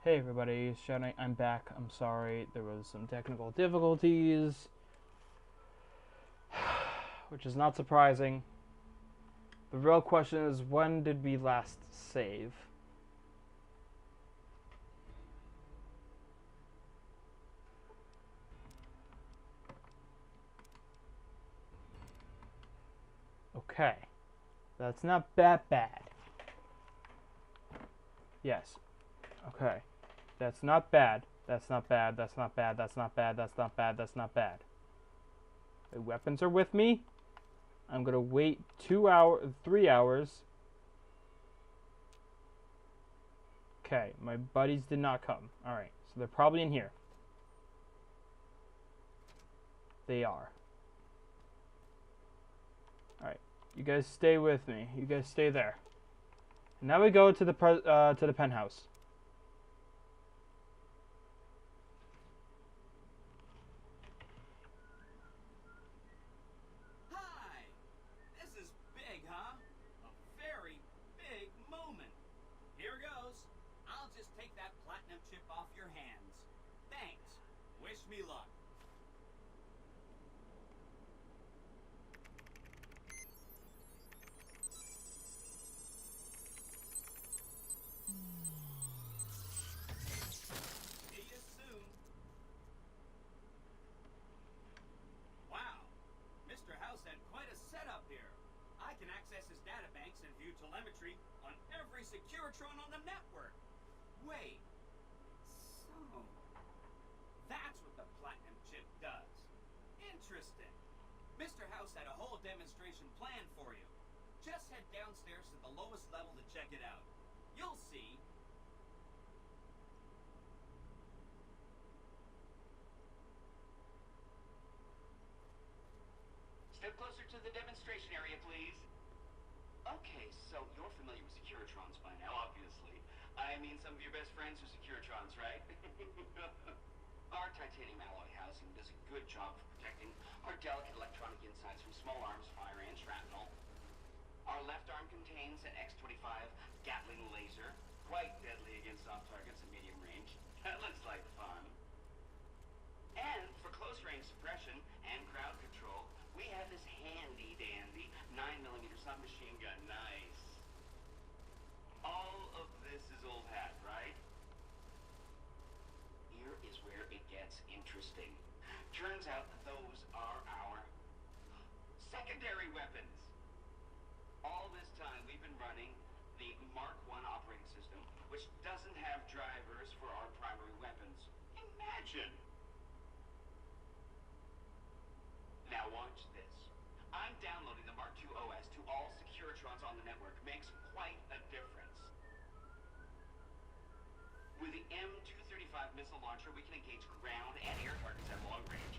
Hey everybody, Shadow, I'm back. I'm sorry, there was some technical difficulties, which is not surprising. The real question is, when did we last save? Okay, that's not that bad. Yes, okay. That's not bad. That's not bad. That's not bad. That's not bad. That's not bad. That's not bad. The weapons are with me. I'm gonna wait 3 hours. Okay, my buddies did not come. Alright, so they're probably in here. They are. Alright, you guys stay with me. You guys stay there. And now we go to the penthouse. Hi! This is big, huh? A very big moment. Here goes. I'll just take that platinum chip off your hands. Thanks. Wish me luck. See you soon. Wow. Mr. House had quite a setup here. I can access his databanks and view telemetry on every Securitron on the network. Wait. So, that's what the platinum chip does. Interesting. Mr. House had a whole demonstration planned for you. Just head downstairs to the lowest level to check it out. You'll see. Step closer to the demonstration area, please. Okay, so you're familiar with Securitrons by now, obviously. I mean, some of your best friends are Securitrons, right? Our titanium alloy housing does a good job of protecting our delicate electronic insides from small arms fire and shrapnel. Our left arm contains an X-25 Gatling laser, quite deadly against soft targets at medium range. That looks like fun. And for close-range suppression and crowd control, we have this handy-dandy 9mm submachine gun. Nice. All of this is old hat, right? Here is where it gets interesting. Turns out that those are our secondary weapons. All this time we've been running the Mark I operating system, which doesn't have drivers for our primary weapons. Imagine! Now watch this. I'm downloading the Mark II OS to all Securitrons on the network. Makes quite a difference. With the M235 missile launcher, we can engage ground and air targets at long range.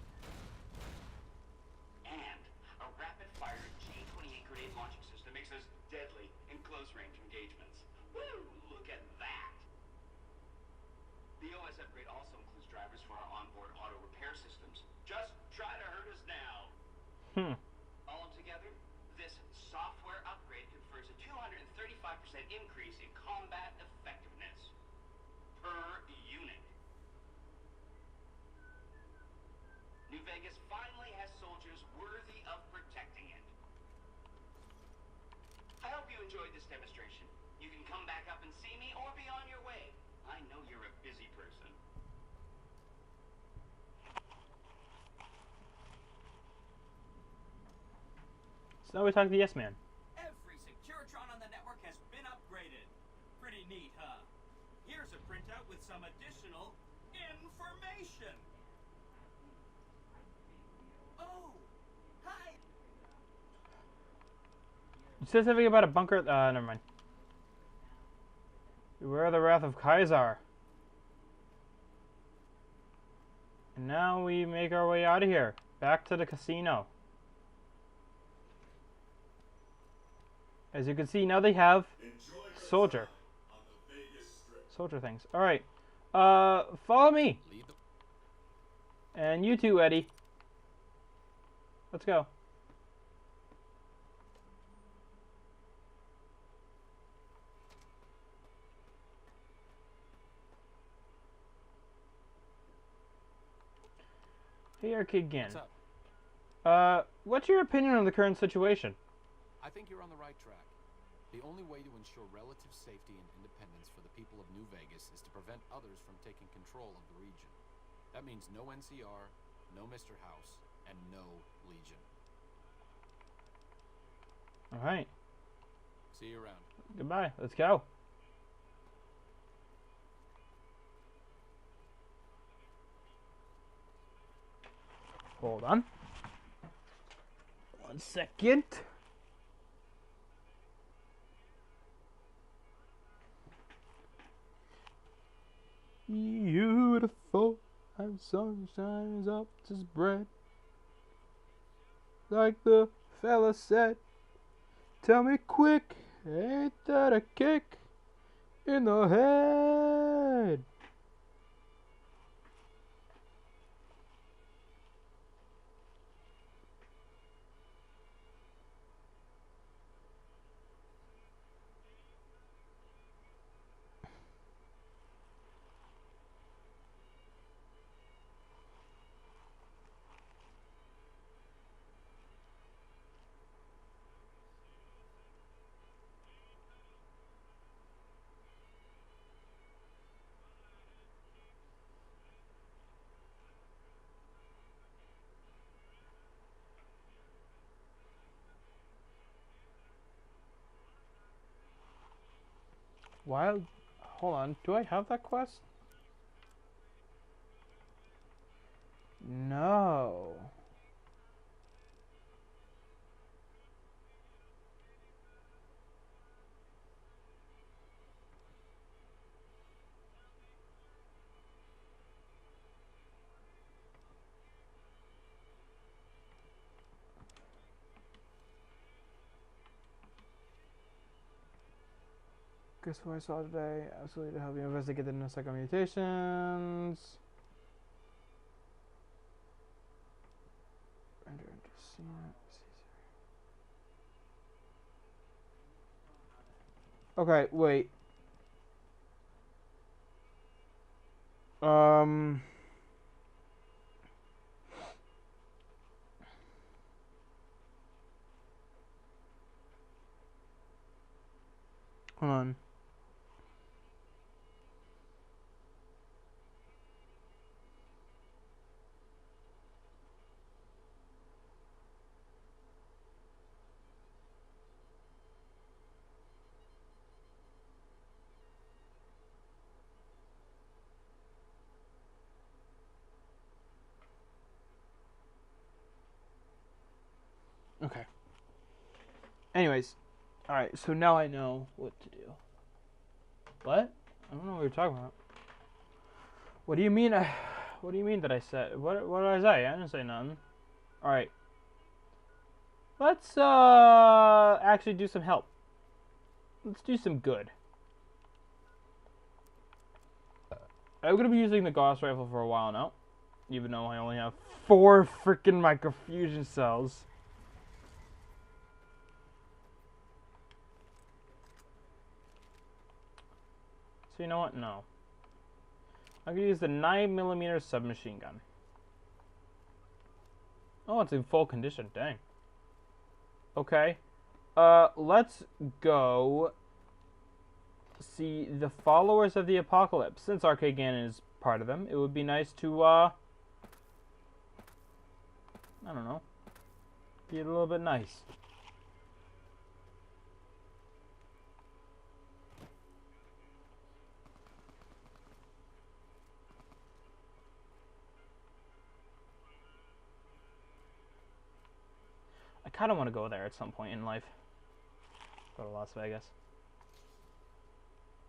And a rapid-fire G-28 grenade launching system makes us deadly in close-range engagements. Woo! Look at that! The OS upgrade also includes drivers for our onboard auto repair systems. Just try to hurt us now. All together, this software upgrade confers a 235% increase in combat effectiveness per unit. New Vegas finally has soldiers worthy of protecting it. I hope you enjoyed this demonstration. You can come back up and see me or be on your way. I know you're a busy person. So now we talk to Yes Man. Every Securitron on the network has been upgraded. Pretty neat, huh? Here's a printout with some additional information. Oh, hi. It says something about a bunker. Never mind. Beware the wrath of Kaiser. And now we make our way out of here. Back to the casino. As you can see, now they have soldier things. Alright. Follow me. And you too, Eddie. Let's go. Hey, Arcade Gan. What's up? What's your opinion on the current situation? I think you're on the right track. The only way to ensure relative safety and independence for the people of New Vegas is to prevent others from taking control of the region. That means no NCR, no Mr. House, and no Legion. Alright, See you around. goodbye. Let's go. Hold on. 1 second. Beautiful, and sunshine is up to spread. Like the fella said, tell me quick, ain't that a kick in the head? Wild. Hold on. Do I have that quest? No. Guess what I saw today? Absolutely to help you investigate the Nosaka mutations. Render into okay, wait. Hold on. Okay. Anyways, alright, so now I know what to do. What? I don't know what you're talking about. What do you mean? What do you mean that I said? What did I say? I didn't say nothing. Alright. Let's actually do some help. Let's do some good. I'm gonna be using the Gauss rifle for a while now, even though I only have 4 freaking microfusion cells. So you know what? No. I'm gonna use the 9mm submachine gun. Oh, it's in full condition. Dang. Okay. Let's go see the Followers of the Apocalypse. Since Arcade Gannon is part of them, it would be nice to, I don't know, be a little bit nice. I kind of want to go there at some point in life. Go to Las Vegas.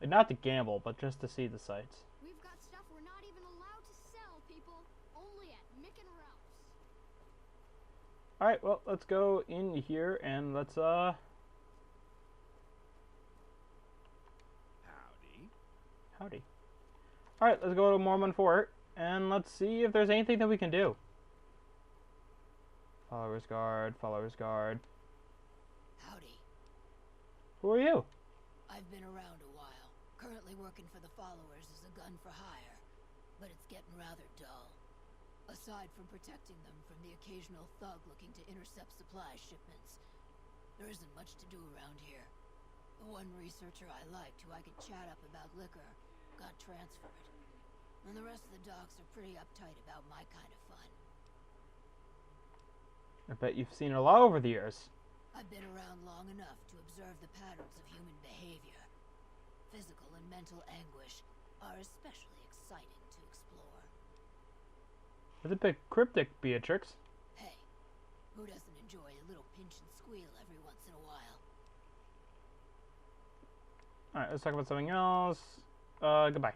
And not to gamble, but just to see the sights. We've got stuff we're not even allowed to sell, people. Only at Mick and Ralph's. Alright, well, let's go in here and let's, Howdy. Howdy. Alright, let's go to Mormon Fort and let's see if there's anything that we can do. Followers Guard, Followers Guard. Howdy. Who are you? I've been around a while. Currently working for the Followers as a gun for hire. But it's getting rather dull. Aside from protecting them from the occasional thug looking to intercept supply shipments, there isn't much to do around here. The one researcher I liked who I could chat up about liquor got transferred. And the rest of the docs are pretty uptight about my kind of fun. I bet you've seen it a lot over the years. I've been around long enough to observe the patterns of human behavior. Physical and mental anguish are especially exciting to explore. It's a bit cryptic, Beatrix. Hey, who doesn't enjoy a little pinch and squeal every once in a while? Alright, let's talk about something else. Goodbye.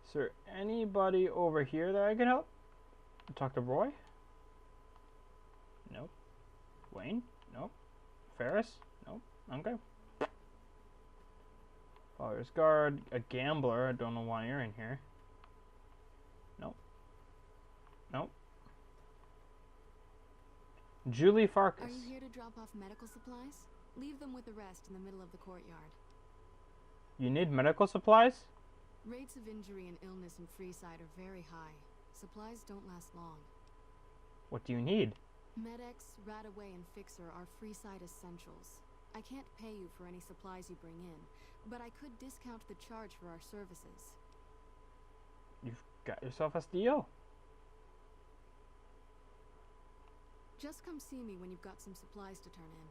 Is there anybody over here that I can help? Talk to Roy? Nope. Wayne? Nope. Ferris? Nope. Okay. Father's guard. A gambler. I don't know why you're in here. Nope. Nope. Julie Farkas. Are you here to drop off medical supplies? Leave them with the rest in the middle of the courtyard. You need medical supplies? Rates of injury and illness in Freeside are very high. Supplies don't last long. What do you need? Med-X, Radaway, and Fixer are Freeside essentials. I can't pay you for any supplies you bring in, but I could discount the charge for our services. You've got yourself a deal. Just come see me when you've got some supplies to turn in.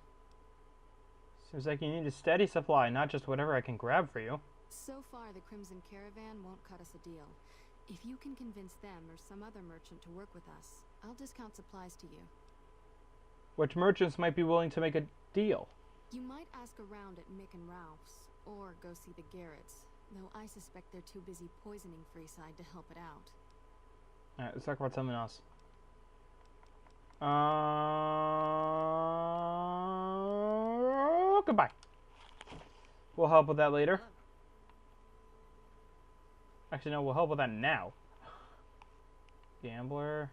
Seems like you need a steady supply, not just whatever I can grab for you. So far, the Crimson Caravan won't cut us a deal. If you can convince them or some other merchant to work with us, I'll discount supplies to you. Which merchants might be willing to make a deal? You might ask around at Mick and Ralph's, or go see the Garretts, though I suspect they're too busy poisoning Freeside to help it out. Alright, let's talk about something else. Goodbye. We'll help with that later. Actually, no, we'll help with that now. Gambler.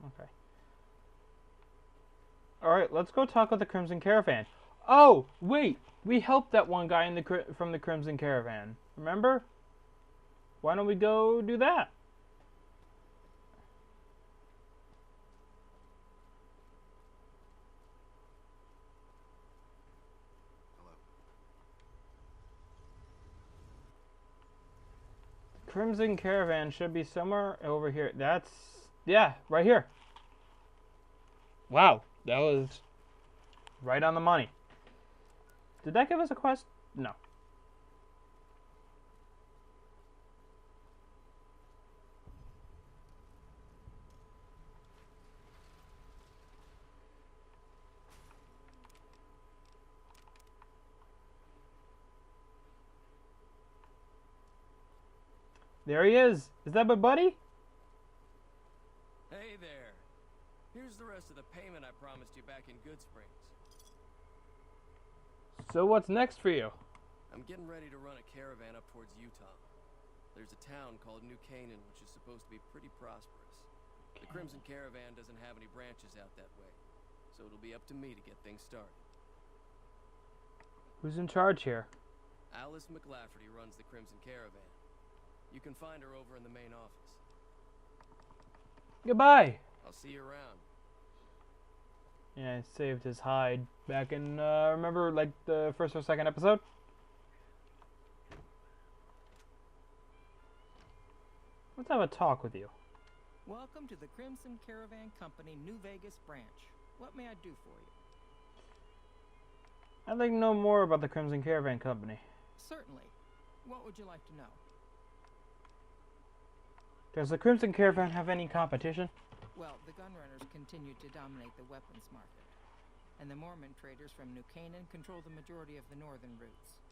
Okay. Alright, let's go talk with the Crimson Caravan. Oh, wait! We helped that one guy in from the Crimson Caravan. Remember? Why don't we go do that? Crimson Caravan should be somewhere over here. That's... yeah, right here. Wow, that was right on the money. Did that give us a quest? No. There he is. Is that my buddy? Hey there. Here's the rest of the payment I promised you back in Goodsprings. So what's next for you? I'm getting ready to run a caravan up towards Utah. There's a town called New Canaan, which is supposed to be pretty prosperous. The Crimson Caravan doesn't have any branches out that way, so it'll be up to me to get things started. Who's in charge here? Alice McLafferty runs the Crimson Caravan. You can find her over in the main office. Goodbye. I'll see you around. Yeah, I saved his hide back in, remember, like, the first or second episode? Let's have a talk with you. Welcome to the Crimson Caravan Company New Vegas branch. What may I do for you? I'd like to know more about the Crimson Caravan Company. Certainly. What would you like to know? Does the Crimson Caravan have any competition? Well, the gunrunners continue to dominate the weapons market, and the Mormon traders from New Canaan control the majority of the northern routes.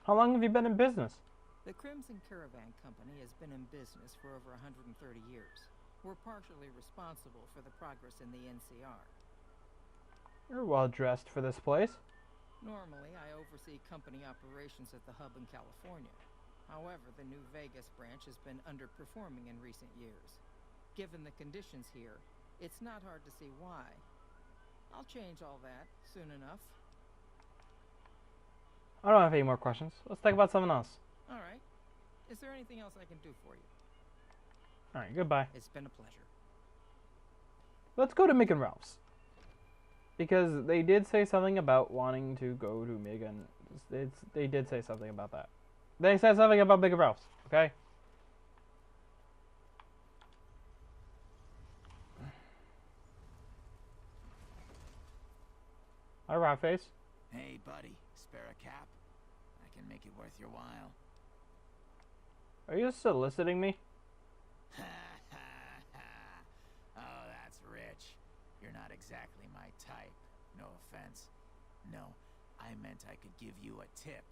How long have you been in business? The Crimson Caravan Company has been in business for over 130 years. We're partially responsible for the progress in the NCR. You're well dressed for this place. Normally, I oversee company operations at the hub in California. However, the New Vegas branch has been underperforming in recent years. Given the conditions here, it's not hard to see why. I'll change all that soon enough. I don't have any more questions. Let's talk about something else. All right. Is there anything else I can do for you? All right, goodbye. It's been a pleasure. Let's go to Mick and Ralph's. Because they did say something about wanting to go to Megan. They did say something about that. They said something about Mick and Ralph's, okay? Hi, Rockface. Hey, buddy. Spare a cap? I can make it worth your while. Are you soliciting me? Ha ha ha. Oh, that's rich. You're not exactly my type. No offense. No, I meant I could give you a tip.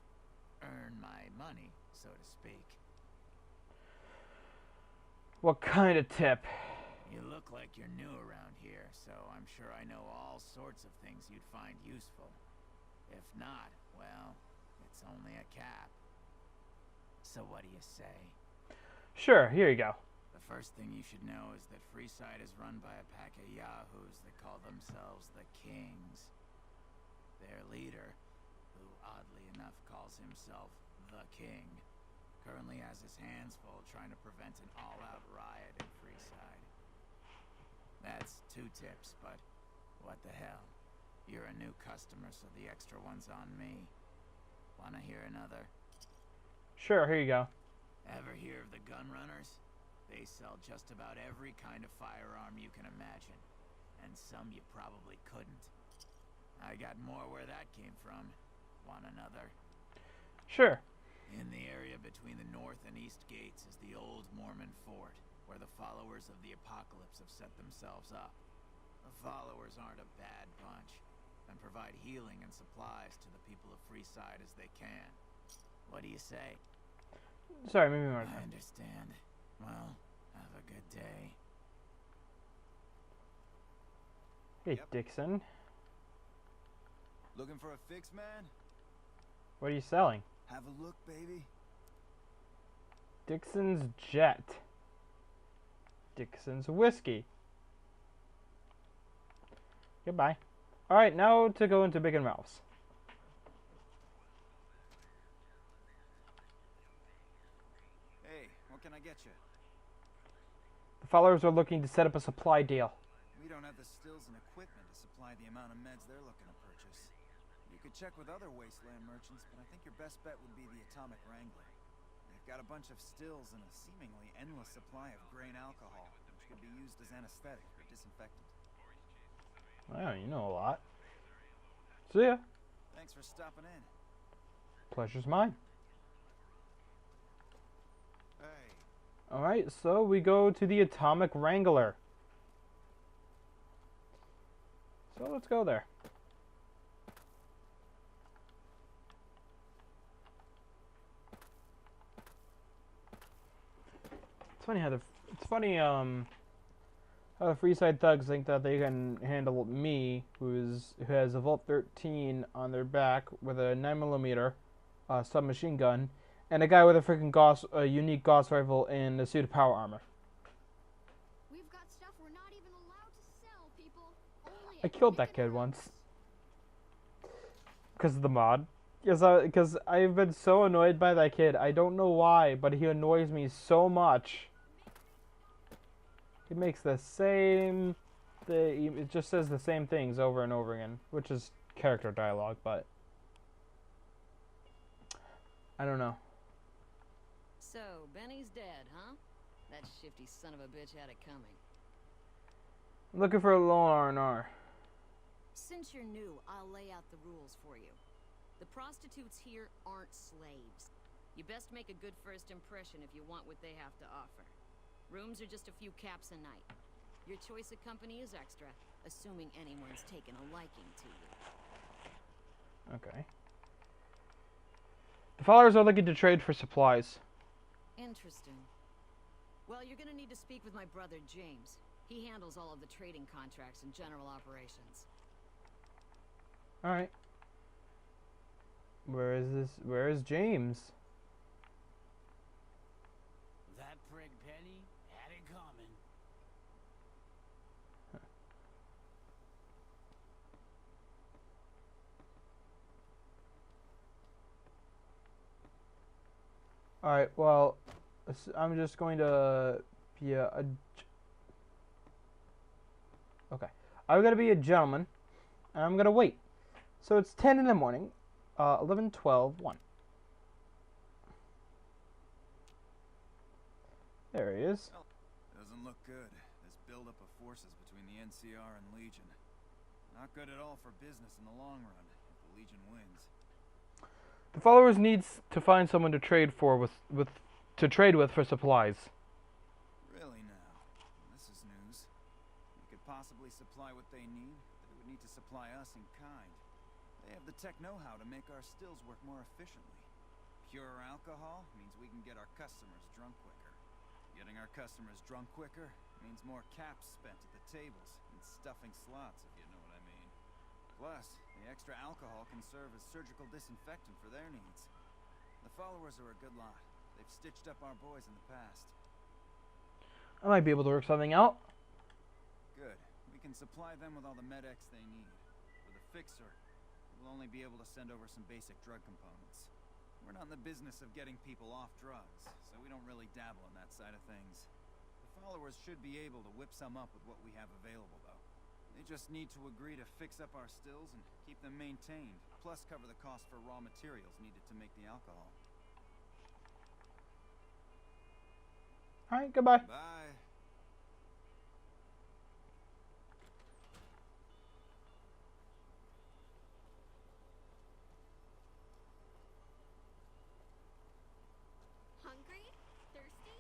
Earn my money, so to speak. What kind of tip? You look like you're new around here, so I'm sure I know all sorts of things you'd find useful. If not, well, it's only a cap. So what do you say? Sure, here you go. The first thing you should know is that Freeside is run by a pack of yahoos that call themselves the Kings. Their leader, who oddly enough calls himself the King, currently has his hands full trying to prevent an all-out riot in Freeside. That's 2 tips, but what the hell? You're a new customer, so the extra one's on me. Wanna hear another? Sure, here you go. Ever hear of the Gun Runners? They sell just about every kind of firearm you can imagine, and some you probably couldn't. I got more where that came from. Want another? Sure. In the area between the north and east gates is the old Mormon fort, where the followers of the apocalypse have set themselves up. The followers aren't a bad bunch, and provide healing and supplies to the people of Freeside as they can. What do you say? Sorry, maybe more. I understand. Well, have a good day. Hey, Yep. Dixon. Looking for a fix, man? What are you selling? Have a look, baby. Dixon's Jet. Dixon's Whiskey. Goodbye. Alright, now to go into Big and Ralph's. Hey, what can I get you? The followers are looking to set up a supply deal. We don't have the stills and equipment to supply the amount of meds they're looking to purchase. You could check with other wasteland merchants, but I think your best bet would be the Atomic Wrangler. They've got a bunch of stills and a seemingly endless supply of grain alcohol, which could be used as anesthetic or disinfectant. Wow, you know a lot. See ya. Thanks for stopping in. Pleasure's mine. Hey, Alright, so we go to the Atomic Wrangler. So let's go there. It's funny how how the Freeside thugs think that they can handle me, who has a Volt 13 on their back with a 9mm submachine gun, and a guy with a freaking unique Gauss rifle and a suit of power armor. We've got stuff we're not even allowed to sell, people. Only I at killed that Mick kid and once. Ralph's. Because of the mod. Because I've been so annoyed by that kid. I don't know why, but he annoys me so much. He makes the same... It just says the same things over and over again, which is character dialogue, but... I don't know. So, Benny's dead, huh? That shifty son of a bitch had it coming. I'm looking for a lone R&R. Since you're new, I'll lay out the rules for you. The prostitutes here aren't slaves. You best make a good first impression if you want what they have to offer. Rooms are just a few caps a night. Your choice of company is extra, assuming anyone's taken a liking to you. Okay. The followers are looking to trade for supplies. Interesting. Well, you're gonna need to speak with my brother, James. He handles all of the trading contracts and general operations. Alright. Where is James? That prig Penny had it coming. Alright, well, I'm just going to be okay. I'm going to be a gentleman, and I'm going to wait. So it's 10 in the morning, 11, 12, 1. There he is. Doesn't look good. This buildup of forces between the NCR and Legion. Not good at all for business in the long run, if the Legion wins. The followers needs to find someone to trade for with for supplies. Really now? This is news. We could possibly supply what they need, but they would need to supply us in kind. They have the tech know-how to make our stills work more efficiently. Pure alcohol means we can get our customers drunk quicker. Getting our customers drunk quicker means more caps spent at the tables and stuffing slots, if you know what I mean. Plus, the extra alcohol can serve as surgical disinfectant for their needs. The followers are a good lot. They've stitched up our boys in the past. I might be able to work something out. Good. We can supply them with all the med-X they need. With a fixer, we'll only be able to send over some basic drug components. We're not in the business of getting people off drugs, so we don't really dabble in that side of things. The followers should be able to whip some up with what we have available, though. They just need to agree to fix up our stills and keep them maintained, plus cover the cost for raw materials needed to make the alcohol. Alright, goodbye. Bye. Hungry? Thirsty?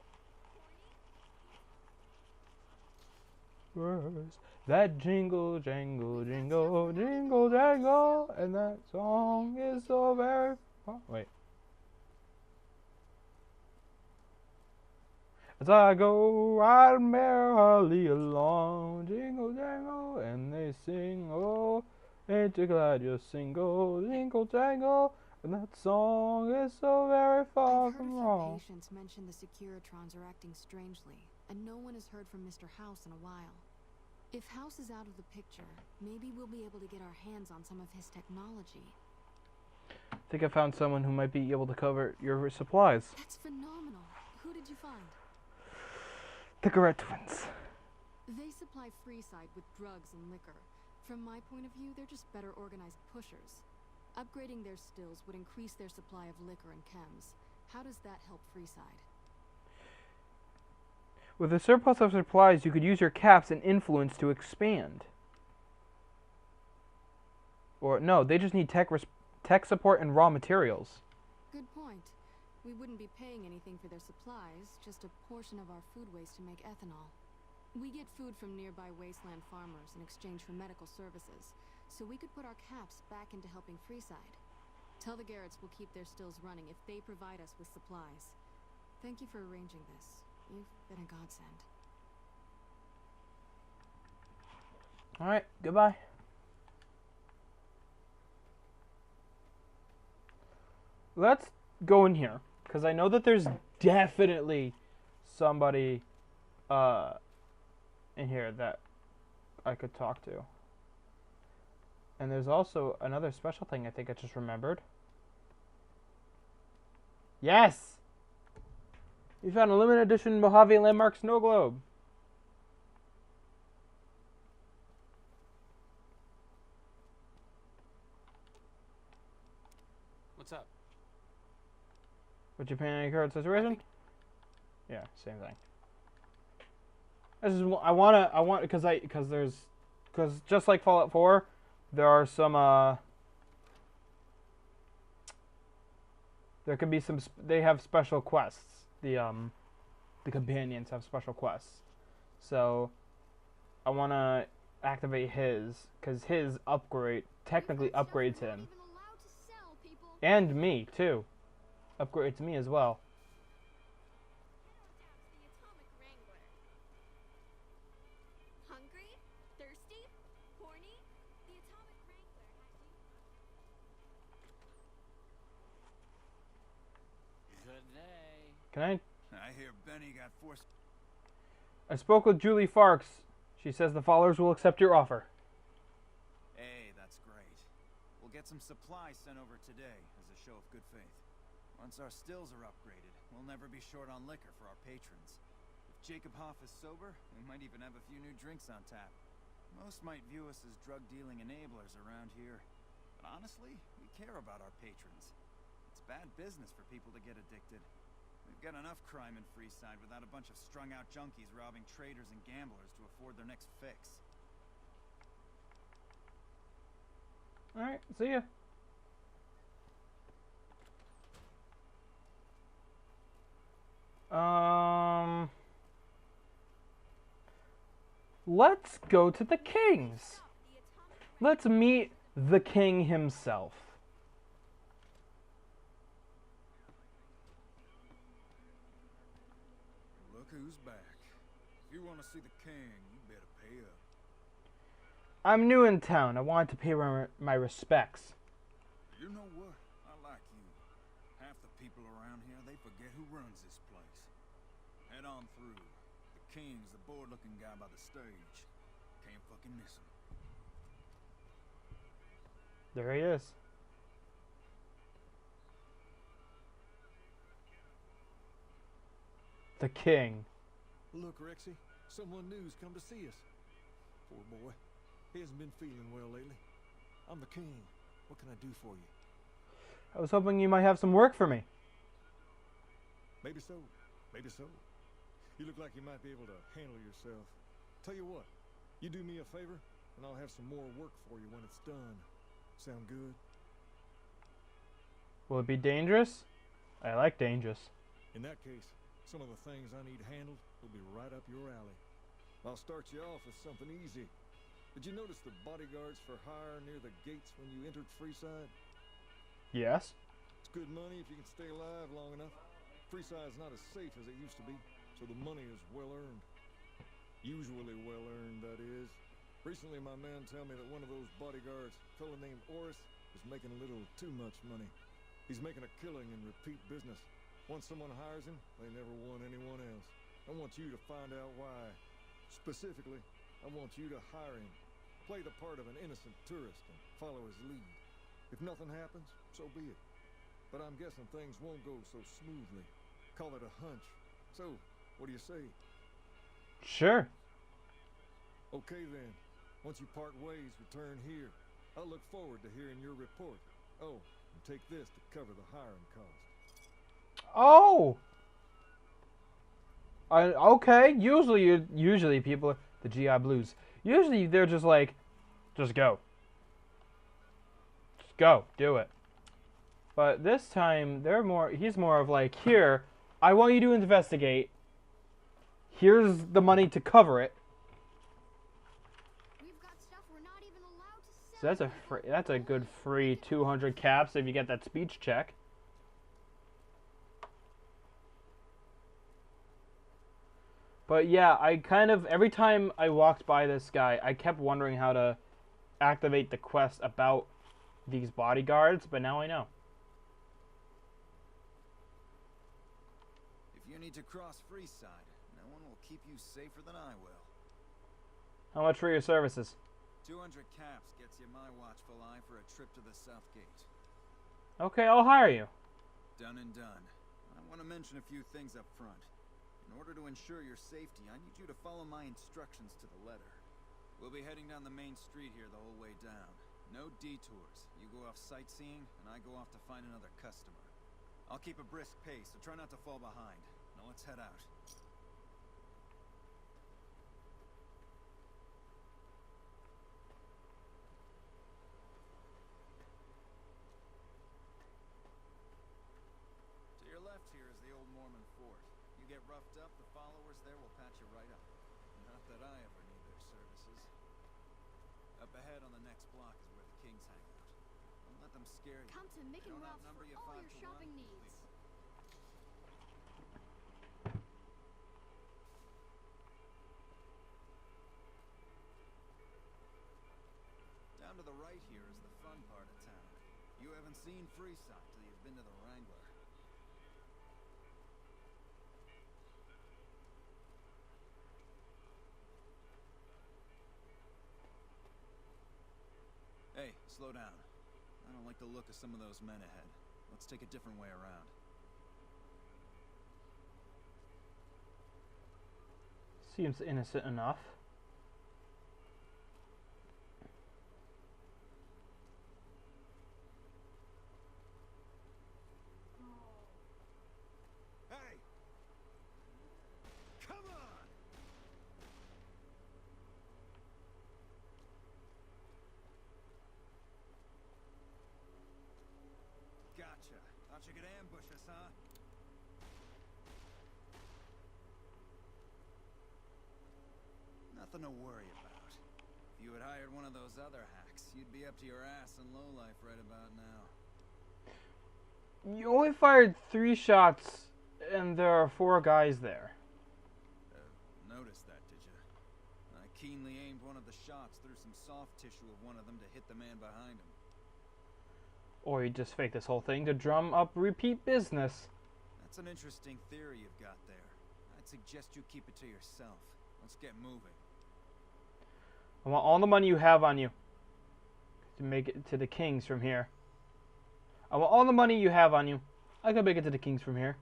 Horny? That jingle, jangle, jingle, jingle, jangle, and that song is so very fun. Wait. As I go right merrily along, jingle, jangle, and they sing, oh, ain't you glad you're single, jingle, jangle, and that song is so very far I've heard from a few wrong. patients mention the Securitrons are acting strangely, and no one has heard from Mr. House in a while. If House is out of the picture, maybe we'll be able to get our hands on some of his technology. I think I found someone who might be able to cover your supplies. That's phenomenal. Who did you find? The Garrett twins. They supply Freeside with drugs and liquor. From my point of view, they're just better organized pushers. Upgrading their stills would increase their supply of liquor and chems. How does that help Freeside? With a surplus of supplies, you could use your caps and influence to expand. Or, no, they just need tech support and raw materials. Good point. We wouldn't be paying anything for their supplies, just a portion of our food waste to make ethanol. We get food from nearby wasteland farmers in exchange for medical services, so we could put our caps back into helping Freeside. Tell the Garretts we'll keep their stills running if they provide us with supplies. Thank you for arranging this. You've been a godsend. Alright, goodbye. Let's go in here, because I know that there's definitely somebody in here that I could talk to. And there's also another special thing I think I just remembered. Yes! We found a limited edition Mojave Landmark snow globe. What's up? What's your opinion on your current situation? Yeah, same thing. Because just like Fallout 4, there are some there can be some they have special quests. The companions have special quests. So I want to activate his, because his technically upgrades him. And me too. Upgrades me as well. Hungry? Thirsty? Horny? The Atomic Wrangler has you. Good day. Can I? I hear Benny got forced. I spoke with Julie Farks. She says the followers will accept your offer. Hey, that's great. We'll get some supplies sent over today as a show of good faith. Once our stills are upgraded, we'll never be short on liquor for our patrons. If Jacob Hoff is sober, we might even have a few new drinks on tap. Most might view us as drug-dealing enablers around here. But honestly, we care about our patrons. It's bad business for people to get addicted. We've got enough crime in Freeside without a bunch of strung-out junkies robbing traders and gamblers to afford their next fix. Alright, see ya. Let's go to the Kings. Let's meet the king himself. Look who's back. If you want to see the king, you better pay up. I'm new in town. I wanted to pay my respects. You know what? I like you. Half the people around here, they forget who runs this place. Head on through. The king's the bored-looking guy by the stage. Can't fucking miss him. There he is. The king. Look, Rexy, someone new's come to see us. Poor boy. He hasn't been feeling well lately. I'm the king. What can I do for you? I was hoping you might have some work for me. Maybe so. Maybe so. You look like you might be able to handle yourself. Tell you what, you do me a favor, and I'll have some more work for you when it's done. Sound good? Will it be dangerous? I like dangerous. In that case, some of the things I need handled will be right up your alley. I'll start you off with something easy. Did you notice the bodyguards for hire near the gates when you entered Freeside? Yes. It's good money if you can stay alive long enough. Freeside's not as safe as it used to be, so the money is well earned. Usually well earned, that is. Recently, my man told me that one of those bodyguards, a fellow named Oris, is making a little too much money. He's making a killing in repeat business. Once someone hires him, they never want anyone else. I want you to find out why. Specifically, I want you to hire him. Play the part of an innocent tourist and follow his lead. If nothing happens, so be it. But I'm guessing things won't go so smoothly. Call it a hunch. So, what do you say? Sure. Okay then. Once you part ways, return here. I'll look forward to hearing your report. Oh, and take this to cover the hiring cost. Oh! Okay. Usually people, the GI Blues, usually they're just like, just go. Just go. Do it. But this time, he's more of like, here, I want you to investigate. Here's the money to cover it. We've got stuff we're not even allowed to sell. So that's a good free 200 caps if you get that speech check. But yeah, I kind of, every time I walked by this guy, I kept wondering how to activate the quest about these bodyguards, but now I know. If you need to cross Freeside, no one will keep you safer than I will. How much for your services? 200 caps gets you my watchful eye for a trip to the South Gate. Okay, I'll hire you. Done and done. I want to mention a few things up front. In order to ensure your safety, I need you to follow my instructions to the letter. We'll be heading down the main street here the whole way down. No detours. You go off sightseeing, and I go off to find another customer. I'll keep a brisk pace, so try not to fall behind. Now let's head out. To your left here is the old Mormon fort. You get roughed up, the followers there will patch you right up. Not that I ever need their services. Up ahead on the next block is where the Kings hang out. Don't let them scare you. Come to Mick They and don't Ralph's outnumber for you all 5 your to 1, shopping believe needs. me. Down to the right here is the fun part of town. You haven't seen Freeside till you've been to the Wrangler. Hey, slow down. I don't like the look of some of those men ahead. Let's take a different way around. Seems innocent enough. Hey! Come on! Gotcha. Thought you could ambush us, huh? Nothing to worry about. If you had hired one of those other hacks, you'd be up to your ass in lowlife right about now. You only fired 3 shots, and there are 4 guys there. Noticed that, did you? I keenly aimed one of the shots through some soft tissue of one of them to hit the man behind him. Or you just fake this whole thing to drum up repeat business. That's an interesting theory you've got there. I'd suggest you keep it to yourself. Let's get moving. I want all the money you have on you to make it to the Kings from here. I want all the money you have on you. I can make it to the Kings from here.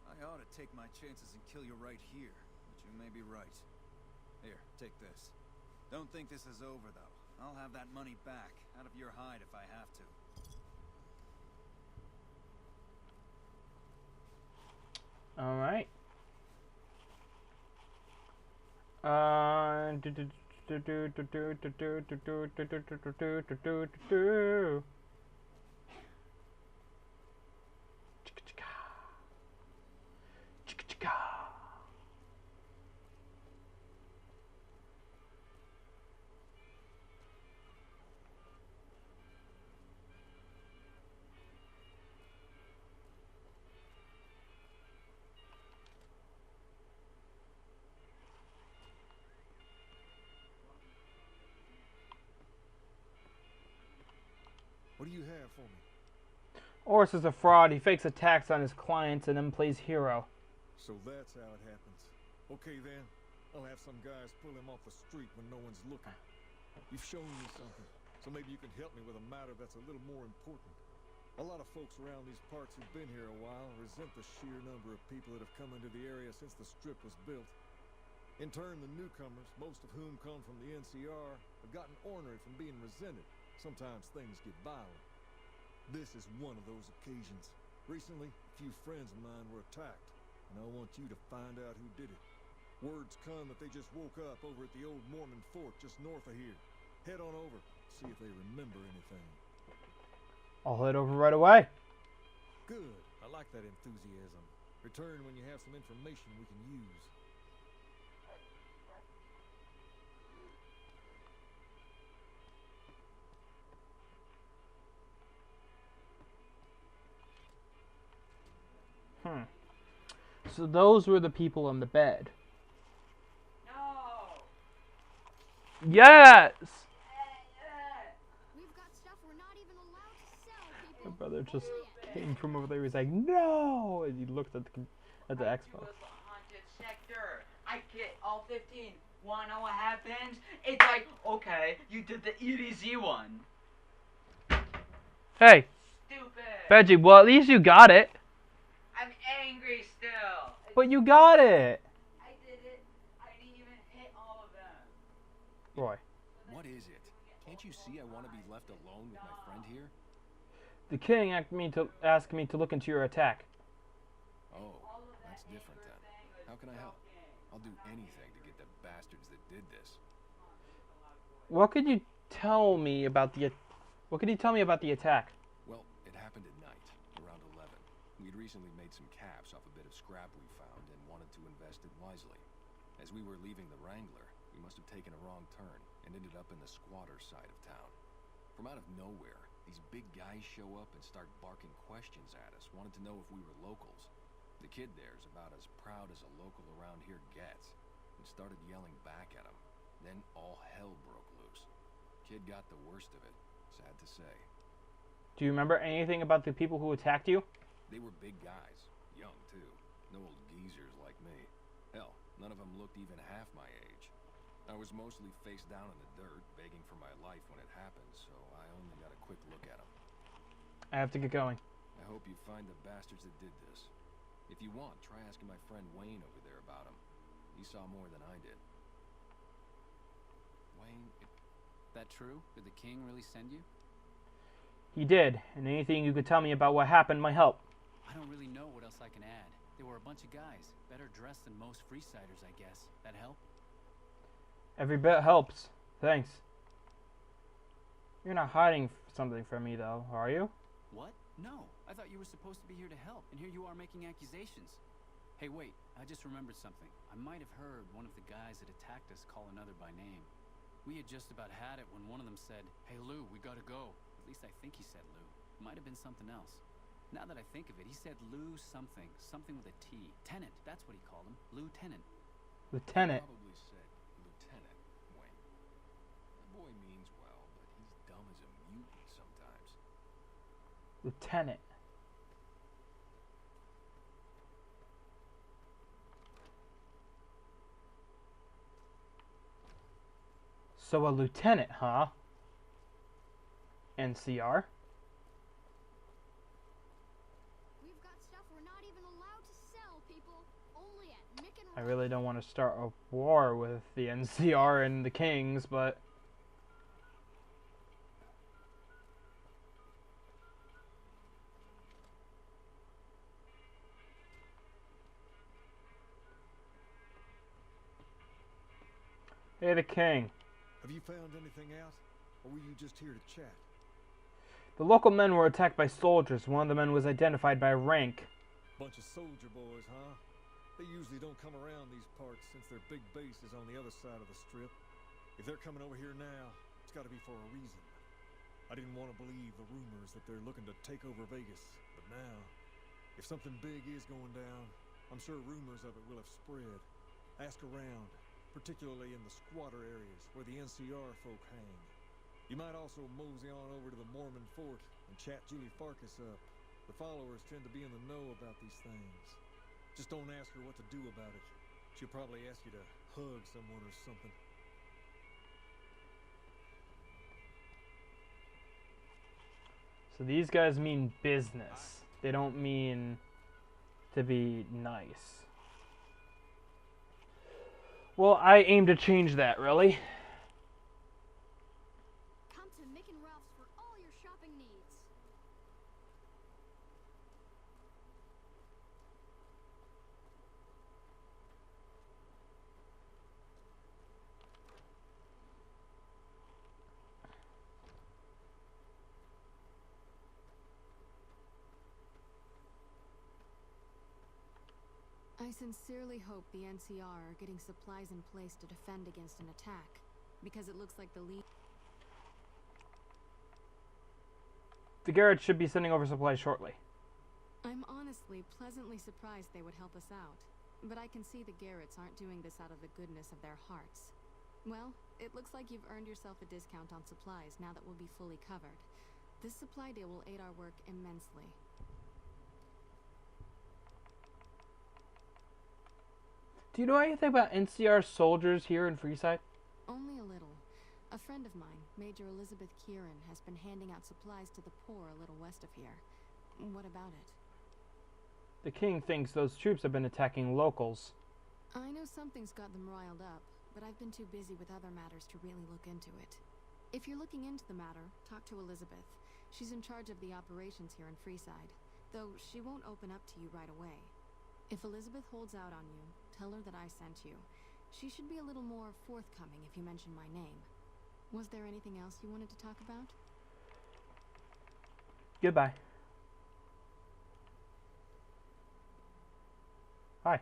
I ought to take my chances and kill you right here, but you may be right. Here, take this. Don't think this is over, though. I'll have that money back, out of your hide if I have to. All right. What do you have for me? Oris is a fraud. He fakes attacks on his clients and then plays hero. So that's how it happens. Okay then, I'll have some guys pull him off the street when no one's looking. You've shown me something, so maybe you can help me with a matter that's a little more important. A lot of folks around these parts who've been here a while resent the sheer number of people that have come into the area since the strip was built. In turn, the newcomers, most of whom come from the NCR, have gotten ornery from being resented. Sometimes things get violent. This is one of those occasions. Recently, a few friends of mine were attacked, and I want you to find out who did it. Word's come that they just woke up over at the old Mormon fort just north of here. Head on over, see if they remember anything. I'll head over right away. Good. I like that enthusiasm. Return when you have some information we can use. So those were the people on the bed. No. Yes! We've got stuff we're not even allowed to sell, My people. brother just came from over there. He's like, no! And he looked at the Xbox. Haunted sector. I get all 15. Wanna know what happens? It's like, okay, you did the EDZ one. Hey, Stupid. Veggie, well, at least you got it. I'm angry still. But you got it. I did it. I didn't even hit all of them. Roy. What is it? Can't you see I want to be left alone with my friend here? The king asked me to look into your attack. Oh, that's different then. How can I help? I'll do anything to get the bastards that did this. What could you tell me about the attack? Well, it happened at night, around 11. We'd recently made some caps off a bit of scrap we found and wanted to invest it wisely. As we were leaving the Wrangler, we must have taken a wrong turn and ended up in the squatter side of town. From out of nowhere, these big guys show up and start barking questions at us, wanted to know if we were locals. The kid there's about as proud as a local around here gets, and started yelling back at him. Then all hell broke loose. Kid got the worst of it, sad to say. Do you remember anything about the people who attacked you? They were big guys, young too, no old geezers like me. Hell, none of them looked even half my age. I was mostly face down in the dirt, begging for my life when it happened, so I only got a quick look at them. I have to get going. I hope you find the bastards that did this. If you want, try asking my friend Wayne over there about him. He saw more than I did. Wayne, that true? Did the king really send you? He did, and anything you could tell me about what happened might help. I don't really know what else I can add. They were a bunch of guys, better dressed than most Freesiders, I guess. That help? Every bit helps. Thanks. You're not hiding something from me, though, are you? What? No. I thought you were supposed to be here to help, and here you are making accusations. Hey, wait. I just remembered something. I might have heard one of the guys that attacked us call another by name. We had just about had it when one of them said, "Hey, Lou, we gotta go." At least I think he said Lou. It might have been something else. Now that I think of it, he said Lou something. Something with a T. Tenant. That's what he called him. Lieutenant. Lieutenant. Probably said Lieutenant, Wayne. The boy means well, but he's dumb as a mutant sometimes. Lieutenant. So a lieutenant, huh? NCR? We've got stuff we're not even allowed to sell, people. Only at Mick and I really don't want to start a war with the NCR and the Kings, but... Hey, the King. Have you found anything out? Or were you just here to chat? The local men were attacked by soldiers. One of the men was identified by rank. Bunch of soldier boys, huh? They usually don't come around these parts since their big base is on the other side of the strip. If they're coming over here now, it's gotta be for a reason. I didn't want to believe the rumors that they're looking to take over Vegas, but now, if something big is going down, I'm sure rumors of it will have spread. Ask around, particularly in the squatter areas where the NCR folk hang. You might also mosey on over to the Mormon fort and chat Julie Farkas up. The followers tend to be in the know about these things. Just don't ask her what to do about it. She'll probably ask you to hug someone or something. So these guys mean business. They don't mean to be nice. Well, I aim to change that, really. Come to Mick and Ralph's for all your shopping needs. I sincerely hope the NCR are getting supplies in place to defend against an attack, because it looks like the lead... The Garrets should be sending over supplies shortly. I'm honestly pleasantly surprised they would help us out, but I can see the Garrets aren't doing this out of the goodness of their hearts. Well, it looks like you've earned yourself a discount on supplies now that we'll be fully covered. This supply deal will aid our work immensely. Do you know anything about NCR soldiers here in Freeside? Only a little. A friend of mine, Major Elizabeth Kieran, has been handing out supplies to the poor a little west of here. What about it? The King thinks those troops have been attacking locals. I know something's got them riled up, but I've been too busy with other matters to really look into it. If you're looking into the matter, talk to Elizabeth. She's in charge of the operations here in Freeside, though she won't open up to you right away. If Elizabeth holds out on you, tell her that I sent you. She should be a little more forthcoming if you mention my name. Was there anything else you wanted to talk about? Goodbye. Hi.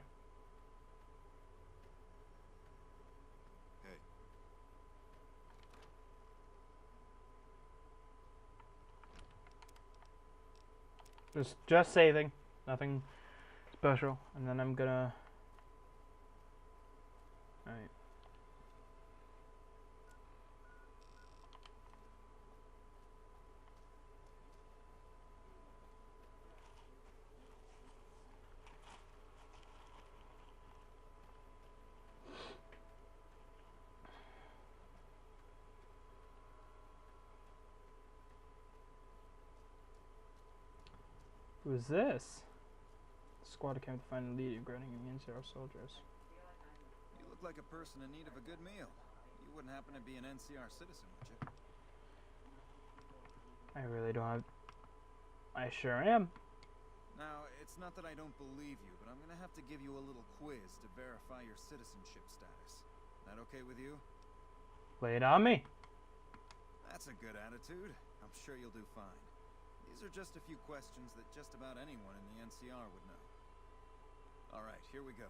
Hey. Just saving. Nothing special. And then I'm gonna... Alright. Who is this? The squad came to find the leader granting against our soldiers. like a person in need of a good meal. You wouldn't happen to be an NCR citizen, would you? I really don't have... I sure am. Now, it's not that I don't believe you, but I'm gonna have to give you a little quiz to verify your citizenship status. That okay with you? Lay it on me. That's a good attitude. I'm sure you'll do fine. These are just a few questions that just about anyone in the NCR would know. Alright, here we go.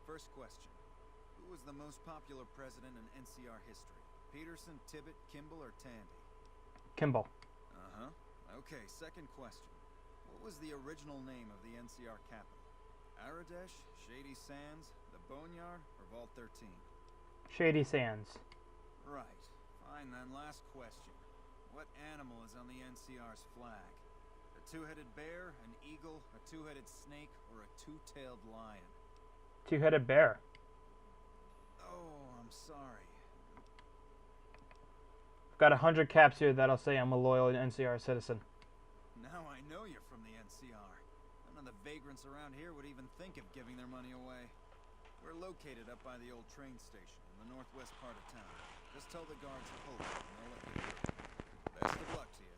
First question. Who was the most popular president in NCR history? Peterson, Tibbet, Kimball, or Tandy? Kimball. Uh-huh. Okay, second question. What was the original name of the NCR capital? Aradesh, Shady Sands, the Boneyard, or Vault 13? Shady Sands. Right. Fine then, last question. What animal is on the NCR's flag? A two-headed bear, an eagle, a two-headed snake, or a two-tailed lion? Two-headed bear. Oh, I'm sorry. I've got 100 caps here that'll say I'm a loyal NCR citizen. Now I know you're from the NCR. None of the vagrants around here would even think of giving their money away. We're located up by the old train station in the northwest part of town. Just tell the guards to hold it and they'll let you through. Best of luck to you.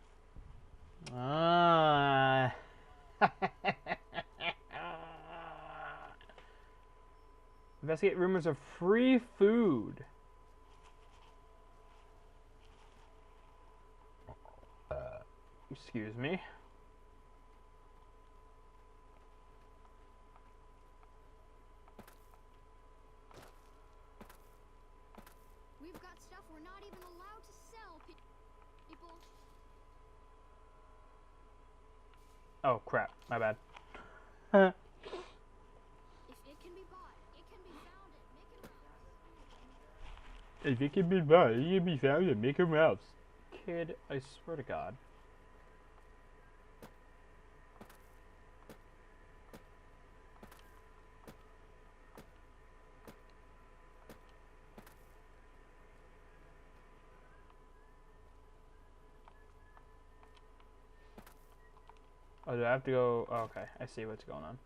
Investigate rumors of free food. Excuse me. We've got stuff we're not even allowed to sell, people. Oh crap, my bad. If it can be bought, it can be founded. Make it If it can be bought, it can be found and make a mouse. Kid, I swear to God. Oh, do I have to go? Oh, okay, I see what's going on.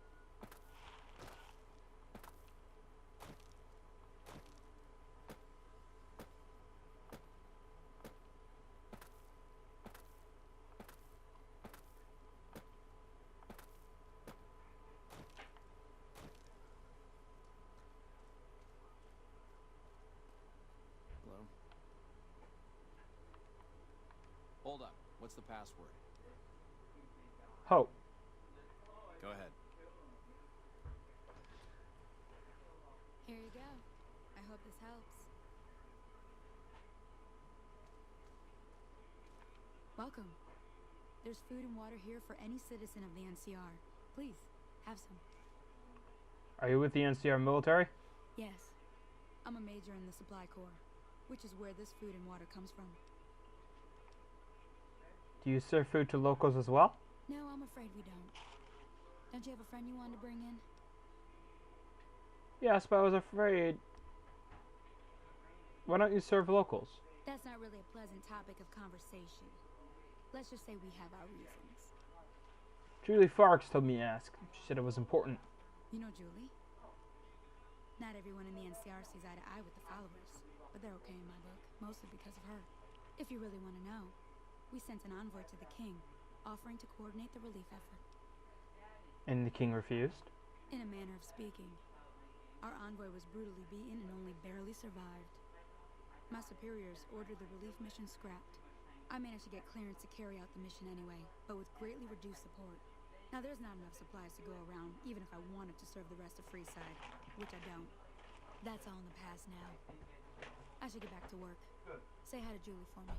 Hello? Hold up. What's the password? Hope. Go ahead. Here you go. I hope this helps. Welcome. There's food and water here for any citizen of the NCR. Please, have some. Are you with the NCR military? Yes. I'm a major in the Supply Corps, which is where this food and water comes from. Do you serve food to locals as well? No, I'm afraid we don't. Don't you have a friend you wanted to bring in? Yes, but I was afraid. Why don't you serve locals? That's not really a pleasant topic of conversation. Let's just say we have our reasons. Julie Farks told me to ask. She said it was important. You know Julie? Not everyone in the NCR sees eye to eye with the followers, but they're okay in my book, mostly because of her. If you really want to know, we sent an envoy to the king, offering to coordinate the relief effort. And the king refused? In a manner of speaking. Our envoy was brutally beaten and only barely survived. My superiors ordered the relief mission scrapped. I managed to get clearance to carry out the mission anyway, but with greatly reduced support. Now there's not enough supplies to go around, even if I wanted to serve the rest of Freeside, which I don't. That's all in the past now. I should get back to work. Say hi to Julie for me.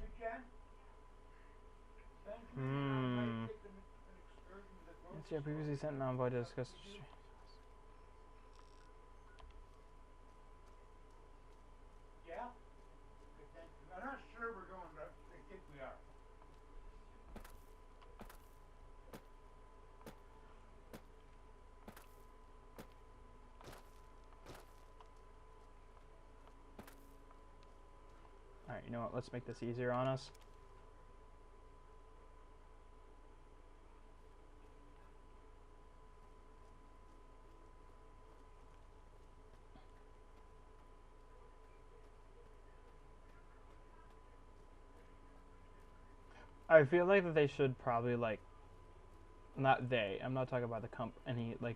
NCR previously sent an envoy to discuss. Yeah? I'm not sure we're going, but I think we are. Alright, you know what? Let's make this easier on us. I feel like that they should probably like, not they. I'm not talking about the company. Like,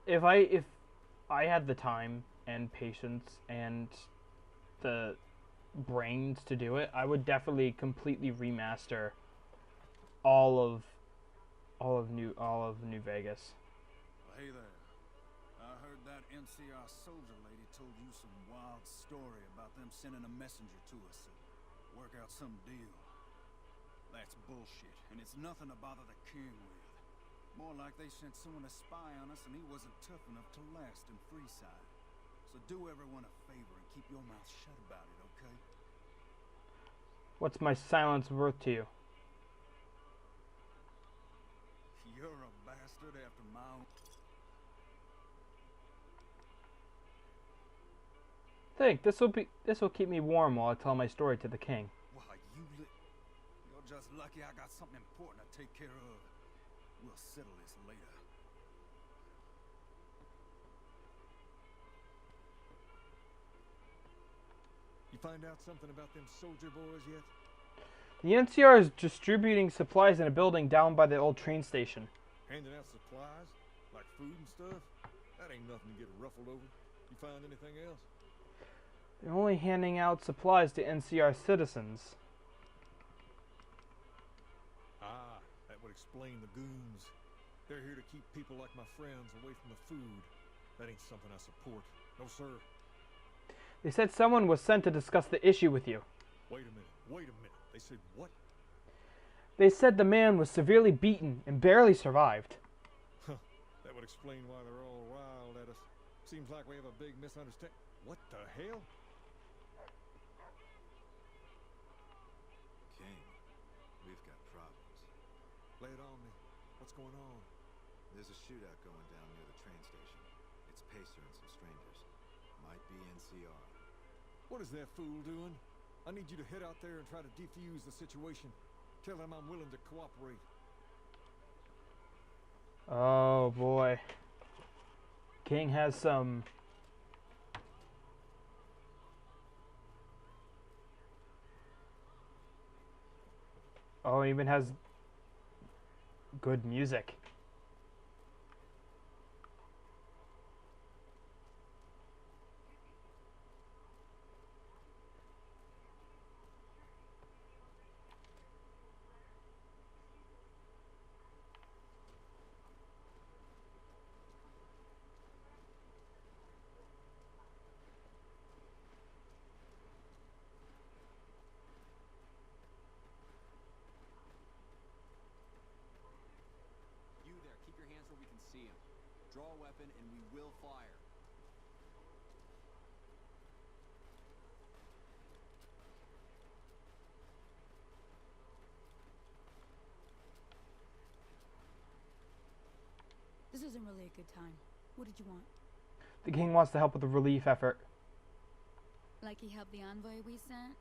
if I had the time and patience and the brains to do it, I would definitely completely remaster all of New Vegas. Well, hey there. I heard that NCR soldier lady told you some wild story about them sending a messenger to us to work out some deal. That's bullshit, and it's nothing to bother the king with. More like they sent someone to spy on us and he wasn't tough enough to last in Freeside. So do everyone a favor and keep your mouth shut about it, okay? What's my silence worth to you? You're a bastard after my own... Think this will keep me warm while I tell my story to the king. Why, you're just lucky I got something important to take care of. We'll settle this later. You find out something about them soldier boys yet? The NCR is distributing supplies in a building down by the old train station. Handing out supplies? Like food and stuff? That ain't nothing to get ruffled over. You find anything else? They're only handing out supplies to NCR citizens. Ah, that would explain the goons. They're here to keep people like my friends away from the food. That ain't something I support. No, sir. They said someone was sent to discuss the issue with you. Wait a minute. They said what? They said the man was severely beaten and barely survived. Huh. That would explain why they're all riled at us. Seems like we have a big misunderstanding. What the hell? King, we've got problems. Lay it on me. What's going on? There's a shootout going down near the train station. It's Pacer and some strangers. Might be NCR. What is that fool doing? I need you to head out there and try to defuse the situation. Tell them I'm willing to cooperate. Oh boy. King has some... Oh, he even has good music. See him. Draw a weapon and we will fire. This isn't really a good time. What did you want? The king wants to help with the relief effort. Like he helped the envoy we sent?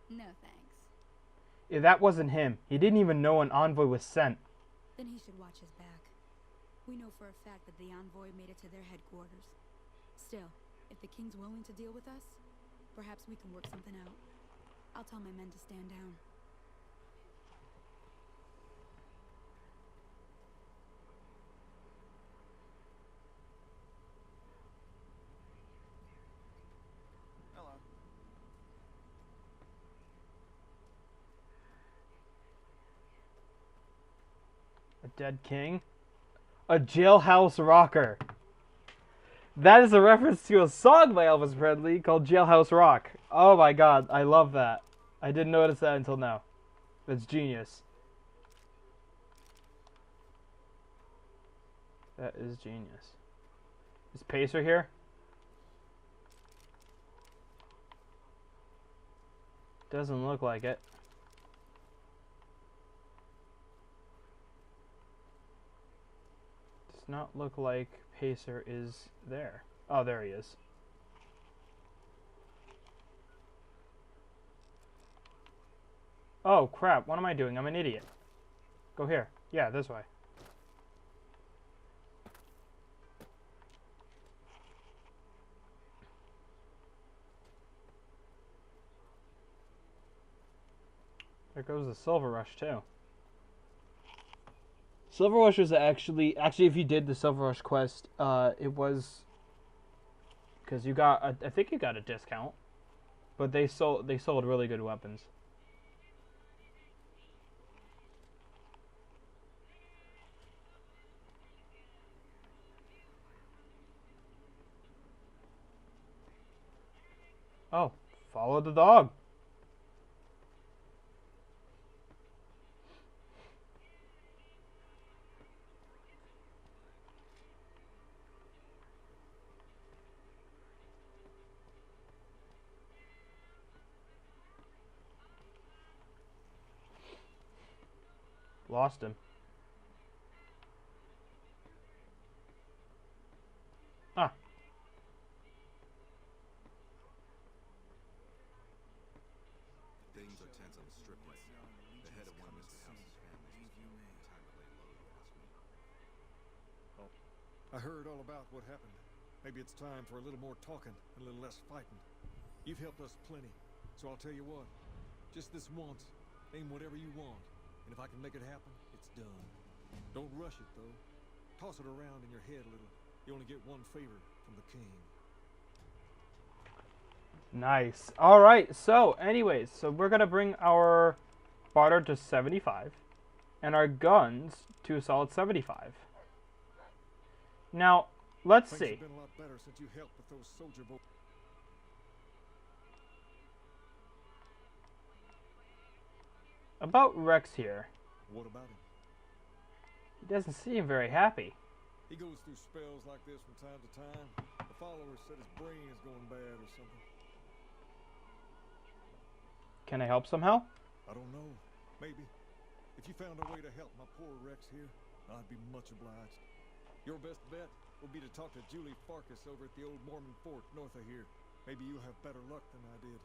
No thanks. If that wasn't him, he didn't even know an envoy was sent. Then he should watch his back. We know for a fact that the envoy made it to their headquarters. Still, if the king's willing to deal with us, perhaps we can work something out. I'll tell my men to stand down. Hello. A dead king? A jailhouse rocker. That is a reference to a song by Elvis Presley called Jailhouse Rock. Oh my god, I love that. I didn't notice that until now. That's genius. That is genius. Is Pacer here? Doesn't look like it. Does not look like Pacer is there. Oh, there he is. Oh, crap. What am I doing? I'm an idiot. Go here. Yeah, this way. There goes the Silver Rush too. Silver Rush was actually if you did the Silver Rush quest, it was because you got I think you got a discount, but they sold really good weapons. Oh, follow the dog. Lost him. Ah. Things are tense on the strip right now. The head of one of Mr. House's families was killed. Time to lay low, you ask me. Oh, I heard all about what happened. Maybe it's time for a little more talking and a little less fighting. You've helped us plenty, so I'll tell you what. Just this once, aim whatever you want. And if I can make it happen, it's done. Don't rush it, though. Toss it around in your head a little. You only get one favor from the king. Nice. All right. So, anyways, we're gonna bring our barter to 75, and our guns to a solid 75. Now, let's see. Things have been a lot better since you helped with those soldier boys. About Rex here. What about him? He doesn't seem very happy. He goes through spells like this from time to time. The followers said his brain is going bad or something. Can I help somehow? I don't know. Maybe. If you found a way to help my poor Rex here, I'd be much obliged. Your best bet will be to talk to Julie Farkas over at the old Mormon fort north of here. Maybe you'll have better luck than I did.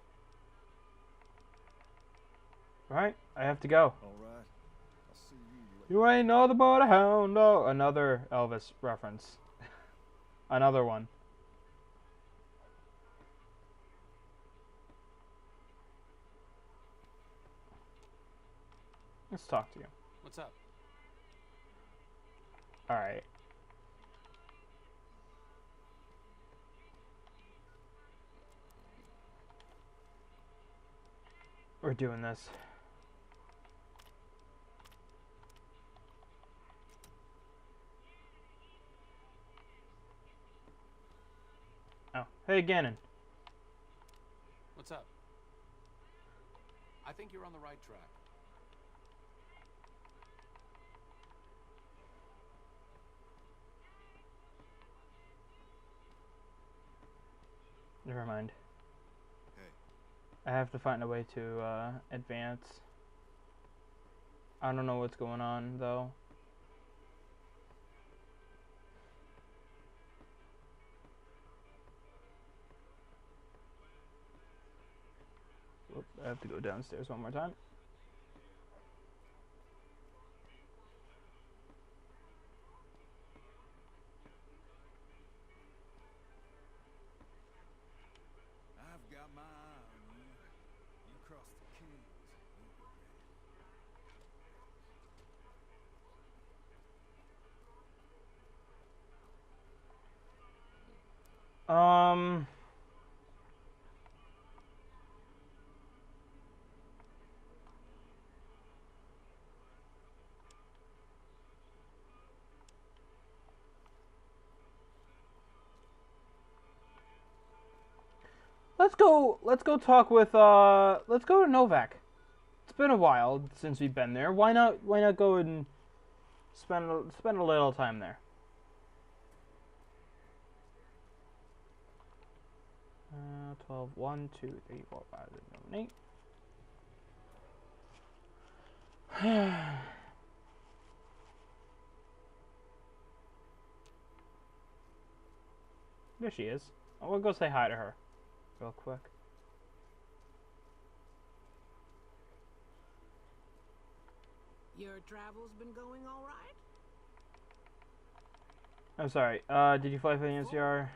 Right, I have to go. All right. I'll see you later. You ain't nothing but a hound dog. Another Elvis reference. Another one. Let's talk to you. What's up? All right. We're doing this. Oh, hey Ganon. What's up? I think you're on the right track. Never mind. Hey. I have to find a way to advance. I don't know what's going on though. Whoop, I have to go downstairs one more time. I've got my eye on you. You cross the Kings, you'll be ready. Let's go talk with let's go to Novak. It's been a while since we've been there. Why not go and spend a little time there? 12, 1, 2, 3, 4, 5, 6, 7, 8. There she is. I will go say hi to her real quick. Your travels been going all right? I'm sorry. Did you fly for the NCR?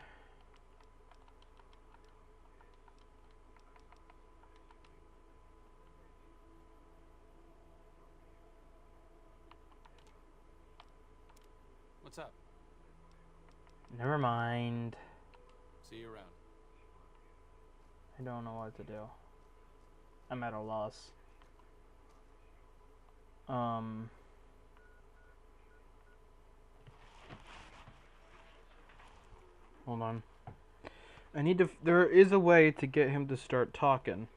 What's up? Never mind. See you around. I don't know what to do. I'm at a loss. Hold on. I need to. There is a way to get him to start talking.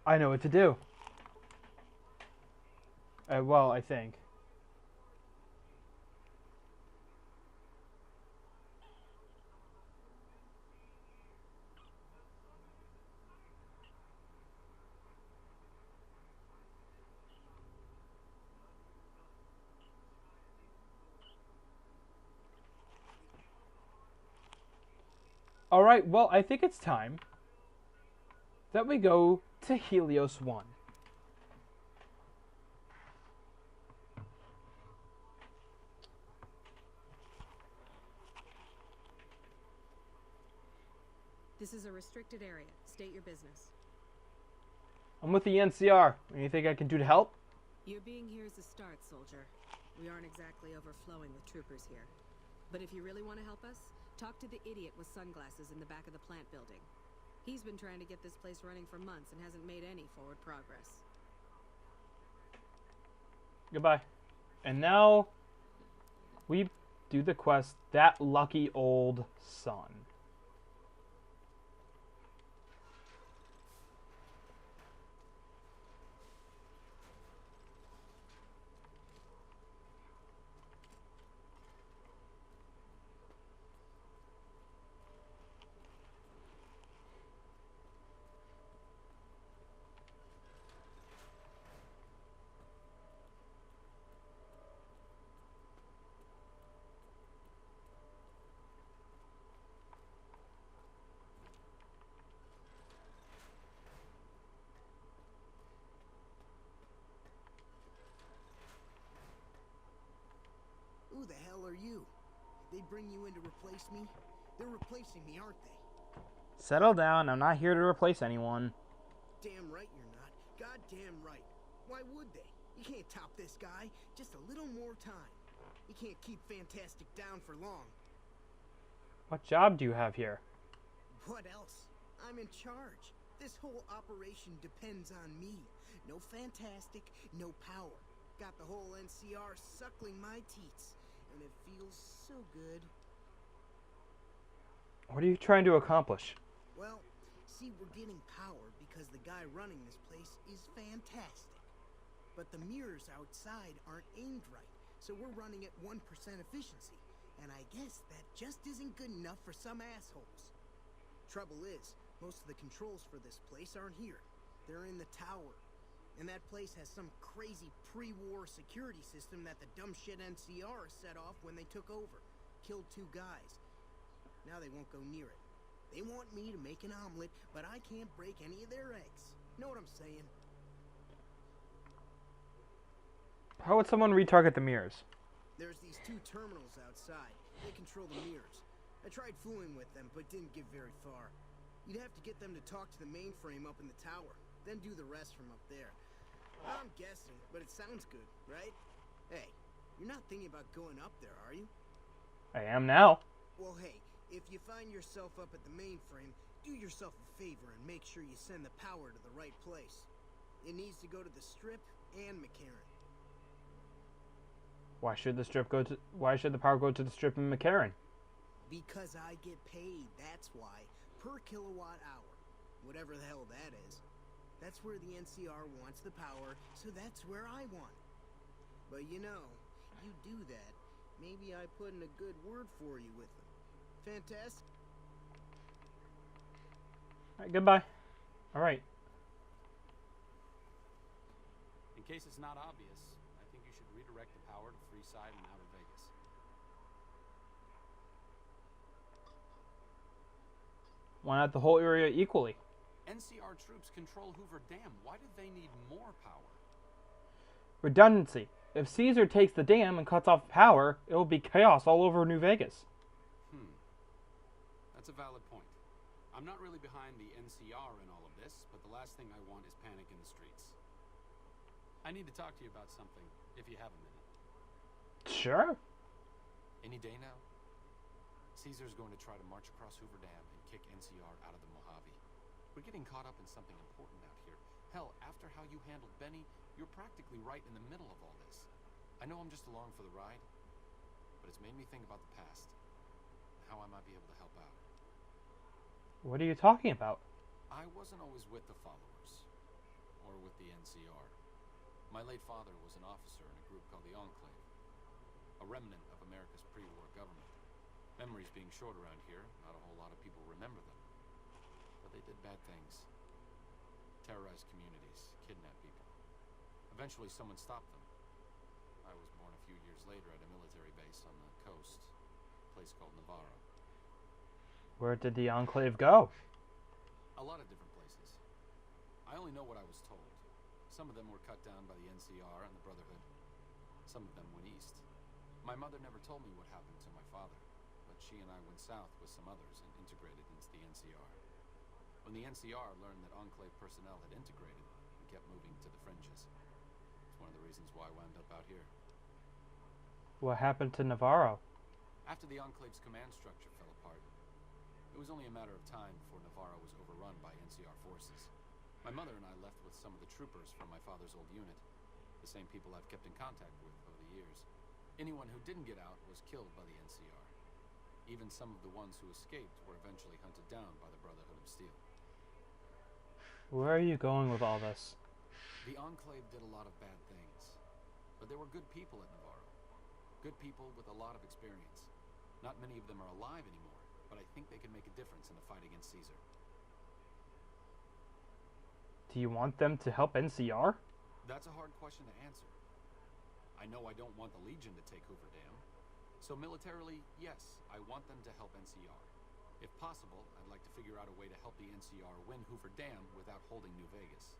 I know what to do. Well, I think. All right, well, I think it's time that we go to Helios 1. This is a restricted area. State your business. I'm with the NCR. Anything I can do to help? Your being here is a start, soldier. We aren't exactly overflowing with troopers here. But if you really want to help us, talk to the idiot with sunglasses in the back of the plant building. He's been trying to get this place running for months and hasn't made any forward progress. Goodbye. And now we do the quest, That Lucky Old Son. Who the hell are you? They bring you in to replace me? They're replacing me, aren't they? Settle down. I'm not here to replace anyone. Damn right you're not. Goddamn right. Why would they? You can't top this guy. Just a little more time. You can't keep Fantastic down for long. What job do you have here? What else? I'm in charge. This whole operation depends on me. No Fantastic, no power. Got the whole NCR suckling my teats. And it feels so good. What are you trying to accomplish? Well, see, we're getting power because the guy running this place is fantastic. But the mirrors outside aren't aimed right, so we're running at 1% efficiency. And I guess that just isn't good enough for some assholes. Trouble is, most of the controls for this place aren't here. They're in the tower. And that place has some crazy pre-war security system that the dumb shit NCR set off when they took over. Killed 2 guys. Now they won't go near it. They want me to make an omelet, but I can't break any of their eggs. Know what I'm saying? How would someone retarget the mirrors? There's these 2 terminals outside. They control the mirrors. I tried fooling with them, but didn't get very far. You'd have to get them to talk to the mainframe up in the tower, then do the rest from up there. I'm guessing, but it sounds good, right? Hey, you're not thinking about going up there, are you? I am now. Well, hey, if you find yourself up at the mainframe, do yourself a favor and make sure you send the power to the right place. It needs to go to the Strip and McCarran. Why should the power go to the Strip and McCarran? Because I get paid, that's why. Per kilowatt hour. Whatever the hell that is. That's where the NCR wants the power, so that's where I want it. But you know, you do that, maybe I put in a good word for you with them. Fantastic. Alright, goodbye. Alright. In case it's not obvious, I think you should redirect the power to Freeside and Outer Vegas. Why not the whole area equally? NCR troops control Hoover Dam. Why do they need more power? Redundancy. If Caesar takes the dam and cuts off power, it will be chaos all over New Vegas. That's a valid point. I'm not really behind the NCR in all of this, but the last thing I want is panic in the streets. I need to talk to you about something, if you have a minute. Sure. Any day now, Caesar's going to try to march across Hoover Dam and kick NCR out of the Mojave. We're getting caught up in something important out here. Hell, after how you handled Benny, you're practically right in the middle of all this. I know I'm just along for the ride, but it's made me think about the past, and how I might be able to help out. What are you talking about? I wasn't always with the followers, or with the NCR. My late father was an officer in a group called the Enclave, a remnant of America's pre-war government. Memories being short around here, not a whole lot of people remember them. But they did bad things. Terrorized communities, kidnapped people. Eventually someone stopped them. I was born a few years later at a military base on the coast, a place called Navarro. Where did the Enclave go? A lot of different places. I only know what I was told. Some of them were cut down by the NCR and the Brotherhood. Some of them went east. My mother never told me what happened to my father, but she and I went south with some others and integrated into the NCR. When the NCR learned that Enclave personnel had integrated, we kept moving to the fringes. It's one of the reasons why I wound up out here. What happened to Navarro? After the Enclave's command structure fell apart, it was only a matter of time before Navarro was overrun by NCR forces. My mother and I left with some of the troopers from my father's old unit, the same people I've kept in contact with over the years. Anyone who didn't get out was killed by the NCR. Even some of the ones who escaped were eventually hunted down by the Brotherhood of Steel. Where are you going with all this? The Enclave did a lot of bad things, but there were good people at Navarro. Good people with a lot of experience. Not many of them are alive anymore, but I think they can make a difference in the fight against Caesar. Do you want them to help NCR? That's a hard question to answer. I know I don't want the Legion to take Hoover Dam. So militarily, yes, I want them to help NCR. If possible, I'd like to figure out a way to help the NCR win Hoover Dam without holding New Vegas.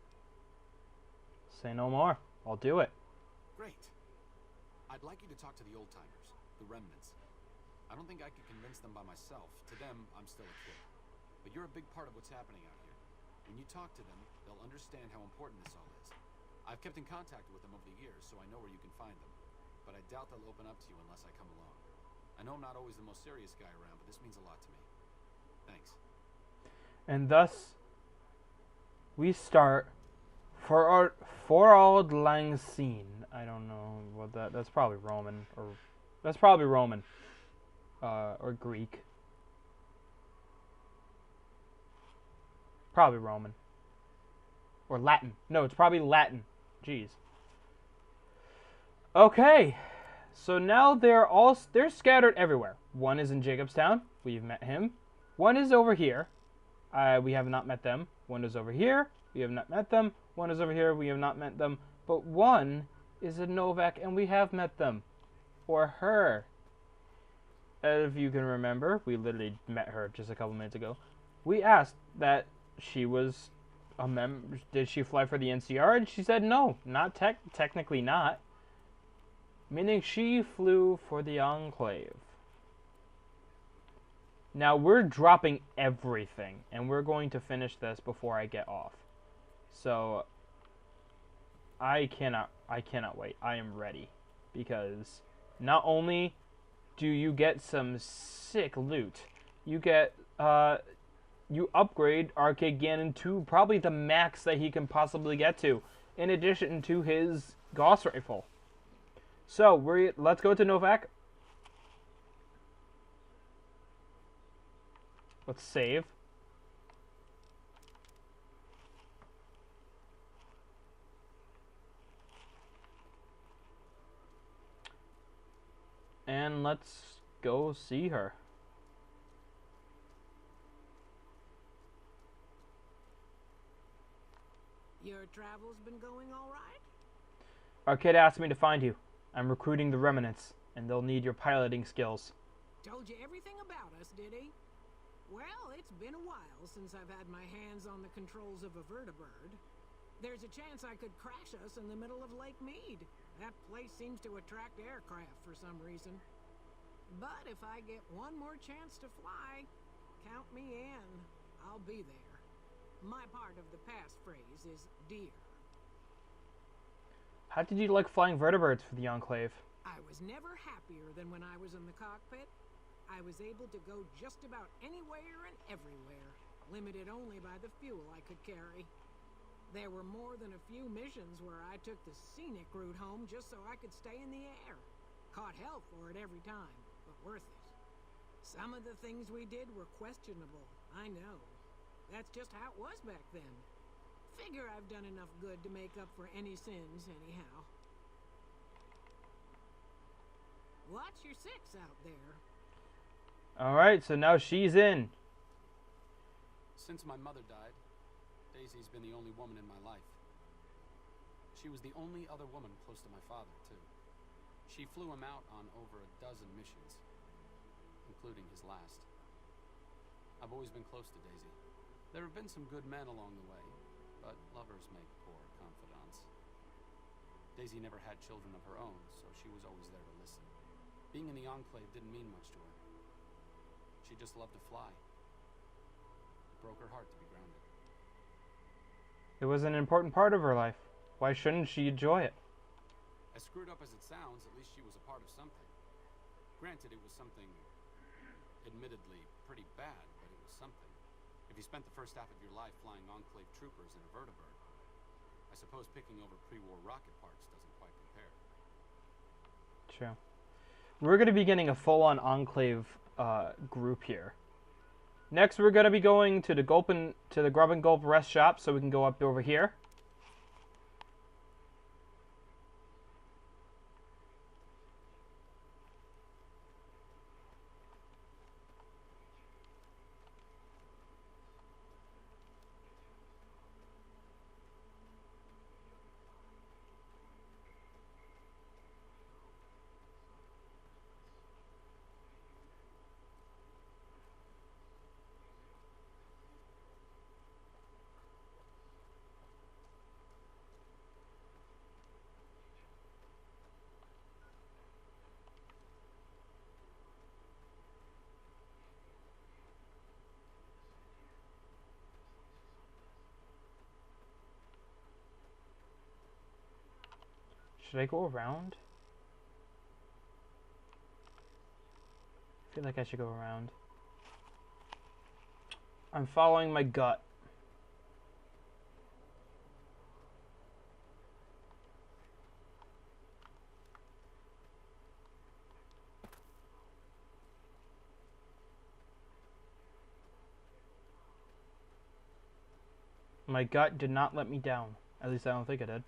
Say no more. I'll do it. Great. I'd like you to talk to the old-timers, the remnants. I don't think I could convince them by myself. To them, I'm still a kid. But you're a big part of what's happening out here. When you talk to them, they'll understand how important this all is. I've kept in contact with them over the years, so I know where you can find them. But I doubt they'll open up to you unless I come along. I know I'm not always the most serious guy around, but this means a lot to me. Thanks. And thus, we start for Auld Lang Syne. I don't know what that's probably Roman, or that's probably Roman, or Greek. Probably Roman. Or Latin. No, it's probably Latin. Jeez. Okay. So now they're scattered everywhere. One is in Jacobstown. We've met him. One is over here. We have not met them. One is over here. We have not met them. One is over here. We have not met them. But one is a Novak, and we have met them. Or her. If you can remember, we literally met her just a couple minutes ago. We asked that she was a member. Did she fly for the NCR? And she said no, not technically not. Meaning she flew for the Enclave. Now we're dropping everything, and we're going to finish this before I get off. So I cannot wait. I am ready, because not only do you get some sick loot, you get you upgrade Arcade Gannon to probably the max that he can possibly get to, in addition to his Gauss rifle. So let's go to Novak. Let's save. And let's go see her. Your travels been going all right? Arcade asked me to find you. I'm recruiting the remnants, and they'll need your piloting skills. Told you everything about us, did he? Well, it's been a while since I've had my hands on the controls of a vertibird. There's a chance I could crash us in the middle of Lake Mead. That place seems to attract aircraft for some reason. But if I get one more chance to fly, count me in. I'll be there. My part of the passphrase is dear. How did you like flying vertibirds for the Enclave? I was never happier than when I was in the cockpit. I was able to go just about anywhere and everywhere, limited only by the fuel I could carry. There were more than a few missions where I took the scenic route home just so I could stay in the air. Caught hell for it every time, but worth it. Some of the things we did were questionable, I know. That's just how it was back then. Figure I've done enough good to make up for any sins, anyhow. Watch your six out there. Alright, so now she's in. Since my mother died, Daisy's been the only woman in my life. She was the only other woman close to my father, too. She flew him out on over a dozen missions, including his last. I've always been close to Daisy. There have been some good men along the way, but lovers make poor confidants. Daisy never had children of her own, so she was always there to listen. Being in the Enclave didn't mean much to her. She just loved to fly. It broke her heart to be grounded. It was an important part of her life. Why shouldn't she enjoy it? As screwed up as it sounds, at least she was a part of something. Granted, it was something admittedly pretty bad, but it was something. If you spent the first half of your life flying Enclave troopers in a vertibird, I suppose picking over pre-war rocket parts doesn't quite compare. True. We're going to be getting a full-on Enclave group here. Next, we're going to be going to the Grub and Gulp rest shop, so we can go up over here. Should I go around? I feel like I should go around. I'm following my gut. My gut did not let me down. At least I don't think it did.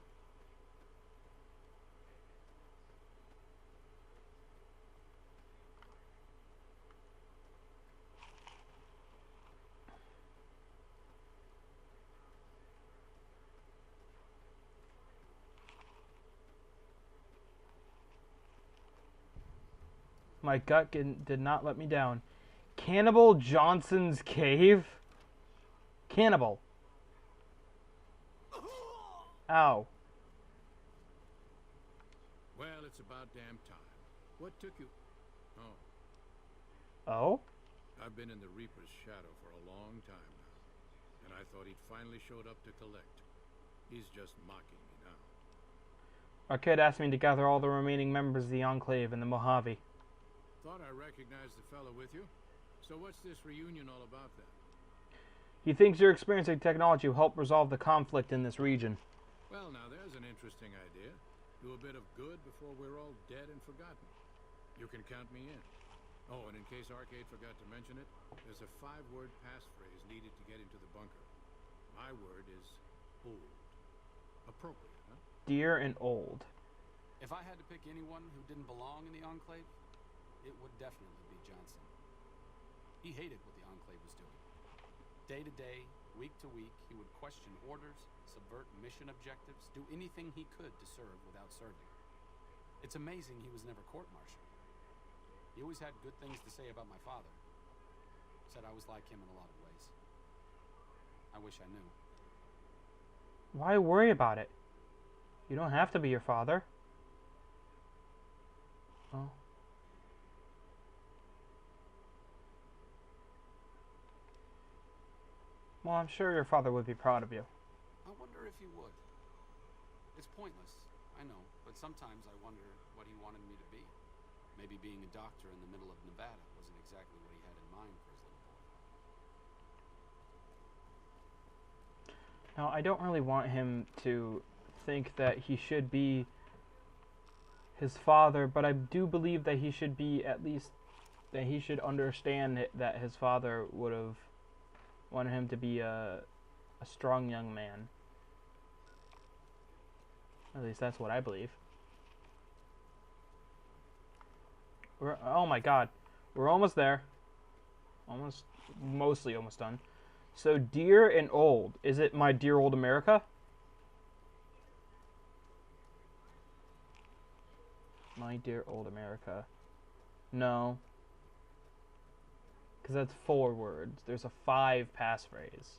My gut did not let me down. Cannibal Johnson's Cave? Cannibal. Ow. Well, it's about damn time. What took you? Oh. Oh? I've been in the Reaper's shadow for a long time now, and I thought he'd finally showed up to collect. He's just mocking me now. Arcade asked me to gather all the remaining members of the Enclave in the Mojave. Thought I recognized the fellow with you. So what's this reunion all about then? He thinks your experiencing technology will help resolve the conflict in this region. Well, now there's an interesting idea. Do a bit of good before we're all dead and forgotten. You can count me in. Oh, and in case Arcade forgot to mention it, there's a 5-word passphrase needed to get into the bunker. My word is old. Appropriate, huh? Dear and old. If I had to pick anyone who didn't belong in the Enclave, it would definitely be Johnson. He hated what the Enclave was doing. Day to day, week to week, he would question orders, subvert mission objectives, do anything he could to serve without serving. It's amazing he was never court-martialed. He always had good things to say about my father. Said I was like him in a lot of ways. I wish I knew. Why worry about it? You don't have to be your father. Oh. Well, I'm sure your father would be proud of you. I wonder if he would. It's pointless, I know, but sometimes I wonder what he wanted me to be. Maybe being a doctor in the middle of Nevada wasn't exactly what he had in mind for his little boy. Now, I don't really want him to think that he should be his father, but I do believe that he should be at least, that he should understand that his father would have wanted him to be a strong young man. At least that's what I believe. Oh my god. We're almost there. Mostly almost done. So, dear and old. Is it my dear old America? My dear old America. No. Because that's 4 words. There's a 5 passphrase.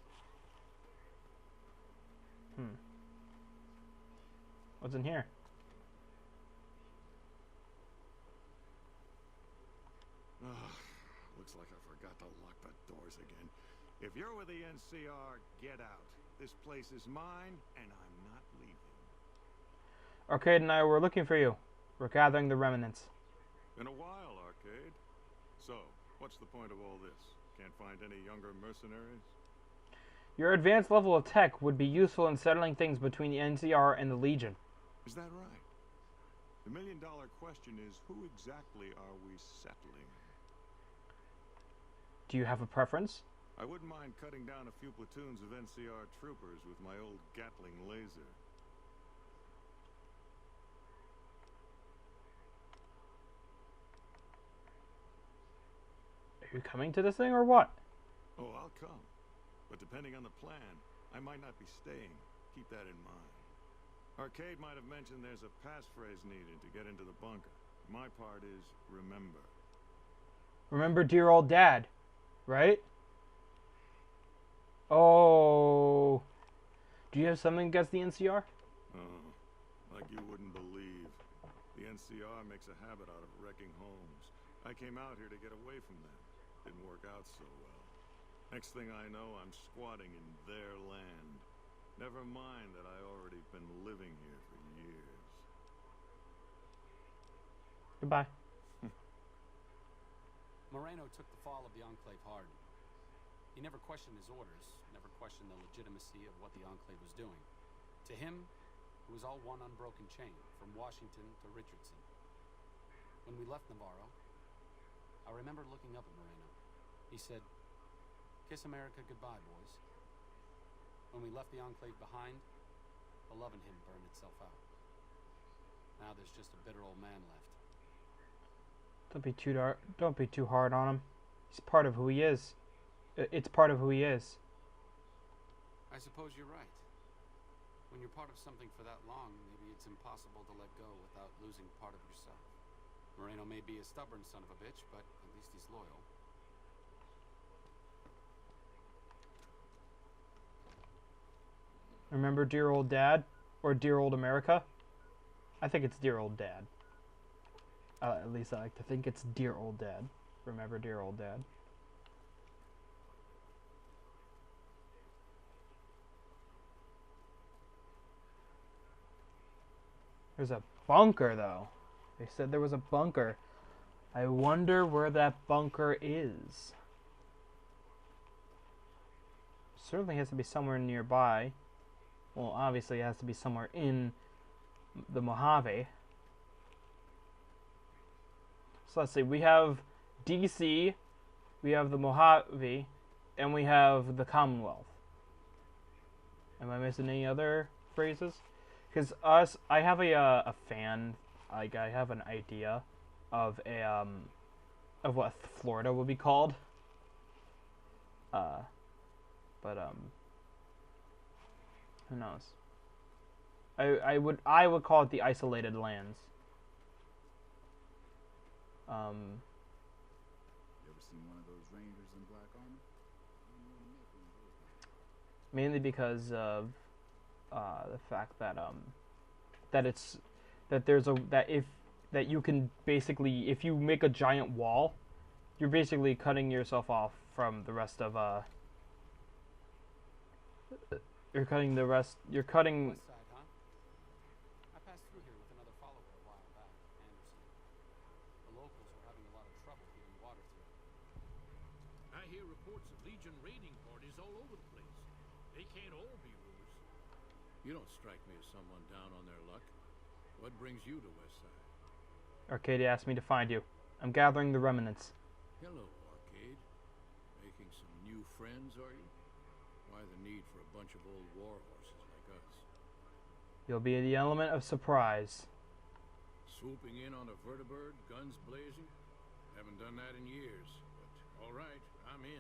What's in here? Looks like I forgot to lock the doors again. If you're with the NCR, get out. This place is mine, and I'm not leaving. Arcade and I were looking for you. We're gathering the remnants. Been a while, Arcade. So, what's the point of all this? Can't find any younger mercenaries? Your advanced level of tech would be useful in settling things between the NCR and the Legion. Is that right? The million-dollar question is, who exactly are we settling? Do you have a preference? I wouldn't mind cutting down a few platoons of NCR troopers with my old Gatling laser. Are you coming to this thing or what? Oh, I'll come. But depending on the plan, I might not be staying. Keep that in mind. Arcade might have mentioned there's a passphrase needed to get into the bunker. My part is remember. Remember dear old dad, right? Oh. Do you have something against the NCR? Oh, like you wouldn't believe. The NCR makes a habit out of wrecking homes. I came out here to get away from them. Didn't work out so well. Next thing I know, I'm squatting in their land. Never mind that I already been living here for years. Goodbye. Moreno took the fall of the Enclave hard. He never questioned his orders, never questioned the legitimacy of what the Enclave was doing. To him, it was all one unbroken chain, from Washington to Richardson. When we left Navarro, I remember looking up at Moreno. He said, "Kiss America goodbye, boys." When we left the Enclave behind, the love in him burned itself out. Now there's just a bitter old man left. Don't be too hard on him. He's part of who he is. It's part of who he is. I suppose you're right. When you're part of something for that long, maybe it's impossible to let go without losing part of yourself. Moreno may be a stubborn son of a bitch, but at least he's loyal. Remember Dear Old Dad? Or Dear Old America? I think it's Dear Old Dad. At least I like to think it's Dear Old Dad. Remember Dear Old Dad? There's a bunker, though. They said there was a bunker. I wonder where that bunker is. Certainly has to be somewhere nearby. Well, obviously it has to be somewhere in the Mojave. So let's see. We have DC, we have the Mojave, and we have the Commonwealth. Am I missing any other phrases? Because I have a fan, like I have an idea of of what Florida would be called. Who knows? I would call it the isolated lands. You ever seen one of those rangers in black armor? Mainly because of the fact that you can basically, if you make a giant wall, you're basically cutting yourself off from the rest of you're cutting. West side, huh? I passed through here with another follower a while back, Anderson. The locals were having a lot of trouble getting water through. I hear reports of Legion raiding parties all over the place. They can't all be rulers. You don't strike me as someone down on their luck. What brings you to Westside? Arcadia asked me to find you. I'm gathering the remnants. Hello, Arcade. Making some new friends, are you? Why the need for a bunch of old war horses like us? You'll be the element of surprise. Swooping in on a vertibird, guns blazing? Haven't done that in years, but all right, I'm in.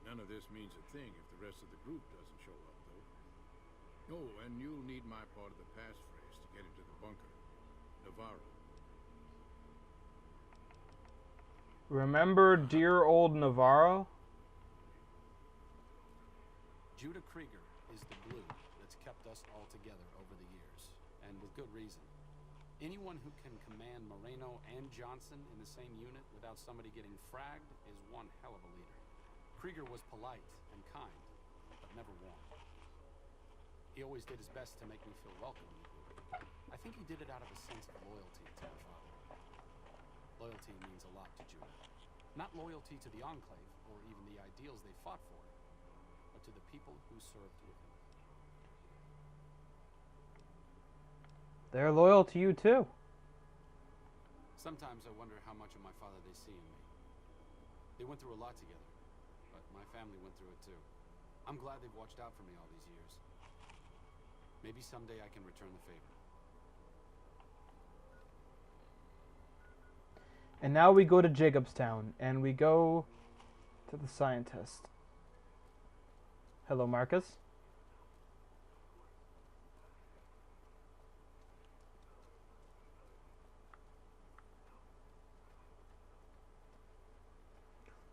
None of this means a thing if the rest of the group doesn't show up, though. Oh, and you'll need my part of the passphrase to get into the bunker. Navarro. Remember dear old Navarro? Judah Krieger is the glue that's kept us all together over the years, and with good reason. Anyone who can command Moreno and Johnson in the same unit without somebody getting fragged is one hell of a leader. Krieger was polite and kind, but never warm. He always did his best to make me feel welcome in the group. I think he did it out of a sense of loyalty to my father. Loyalty means a lot to Judah. Not loyalty to the Enclave, or even the ideals they fought for, but to the people who served with him. They're loyal to you too. Sometimes I wonder how much of my father they see in me. They went through a lot together, but my family went through it too. I'm glad they've watched out for me all these years. Maybe someday I can return the favor. And now we go to Jacobstown, and we go to the scientist. Hello, Marcus.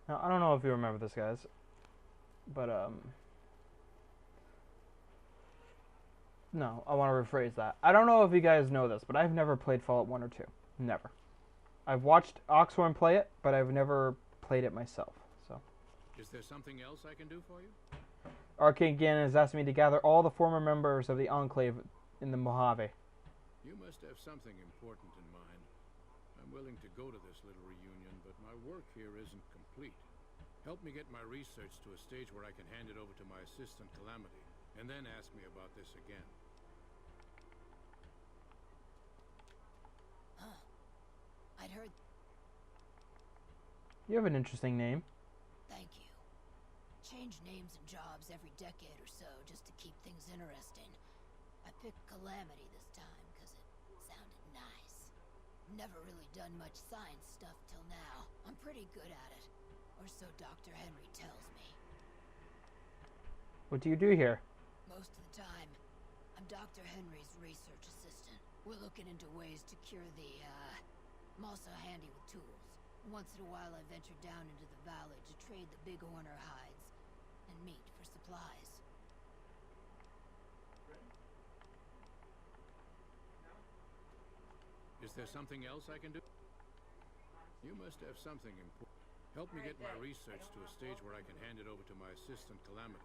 Now, I don't know if you remember this, guys, but, no, I want to rephrase that. I don't know if you guys know this, but I've never played Fallout 1 or 2. Never. I've watched Oxhorn play it, but I've never played it myself, so. Is there something else I can do for you? Arcade Gannon has asked me to gather all the former members of the Enclave in the Mojave. You must have something important in mind. I'm willing to go to this little reunion, but my work here isn't complete. Help me get my research to a stage where I can hand it over to my assistant, Calamity, and then ask me about this again. I'd heard. You have an interesting name. Thank you. Change names and jobs every decade or so just to keep things interesting. I picked Calamity this time because it sounded nice. Never really done much science stuff till now. I'm pretty good at it. Or so Dr. Henry tells me. What do you do here? Most of the time, I'm Dr. Henry's research assistant. We're looking into ways to cure the, I'm also handy with tools. Once in a while I venture down into the valley to trade the bighorner hides and meat for supplies. Is there something else I can do? You must have something important. Help me get my research to a stage where I can hand it over to my assistant, Calamity.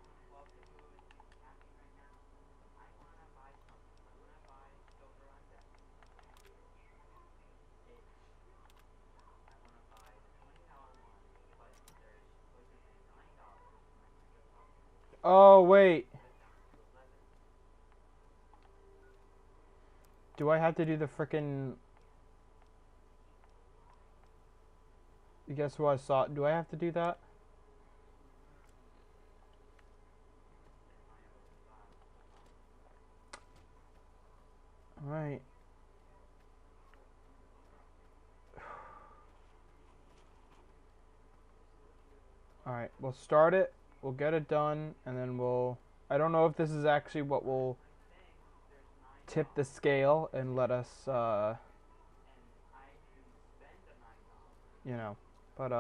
Oh, wait. Do I have to do the frickin'... Guess who I saw? Do I have to do that? Alright. Alright, we'll start it. We'll get it done, and then we'll... I don't know if this is actually what will tip the scale and let us, you know. But,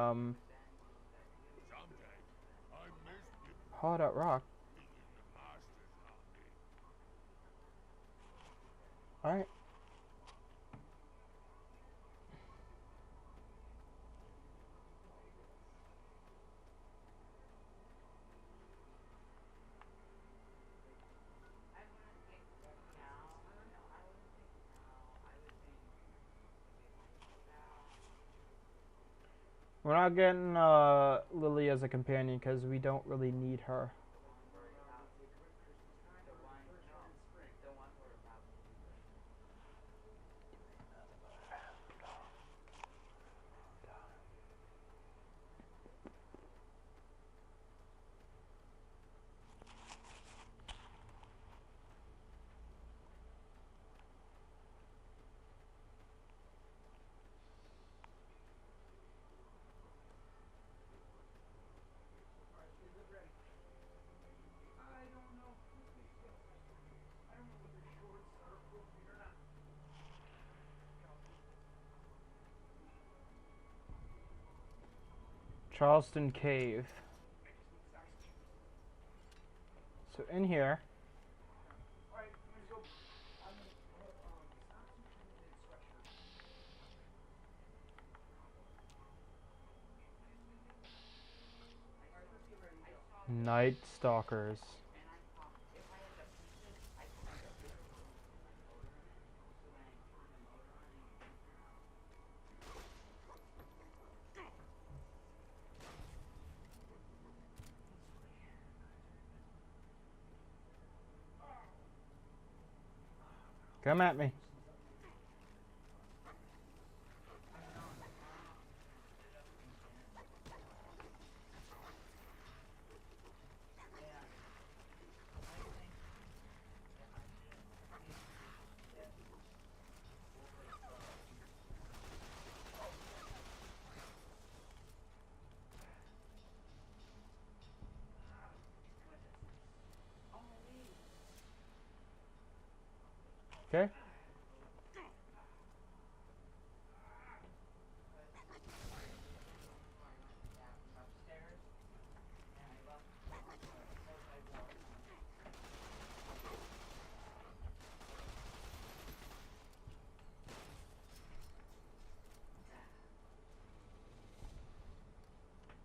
Hollowed Out Rock. Alright. We're not getting Lily as a companion because we don't really need her. Charleston Cave. So in here, Night Stalkers. Come at me. Okay.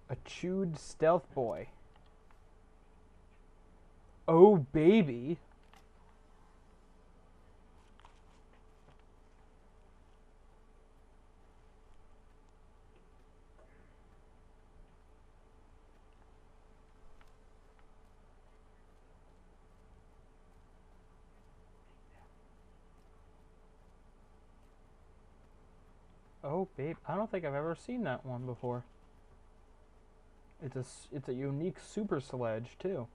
A chewed stealth boy. Oh, baby. Oh, babe. I don't think I've ever seen that one before. It's a unique super sledge too.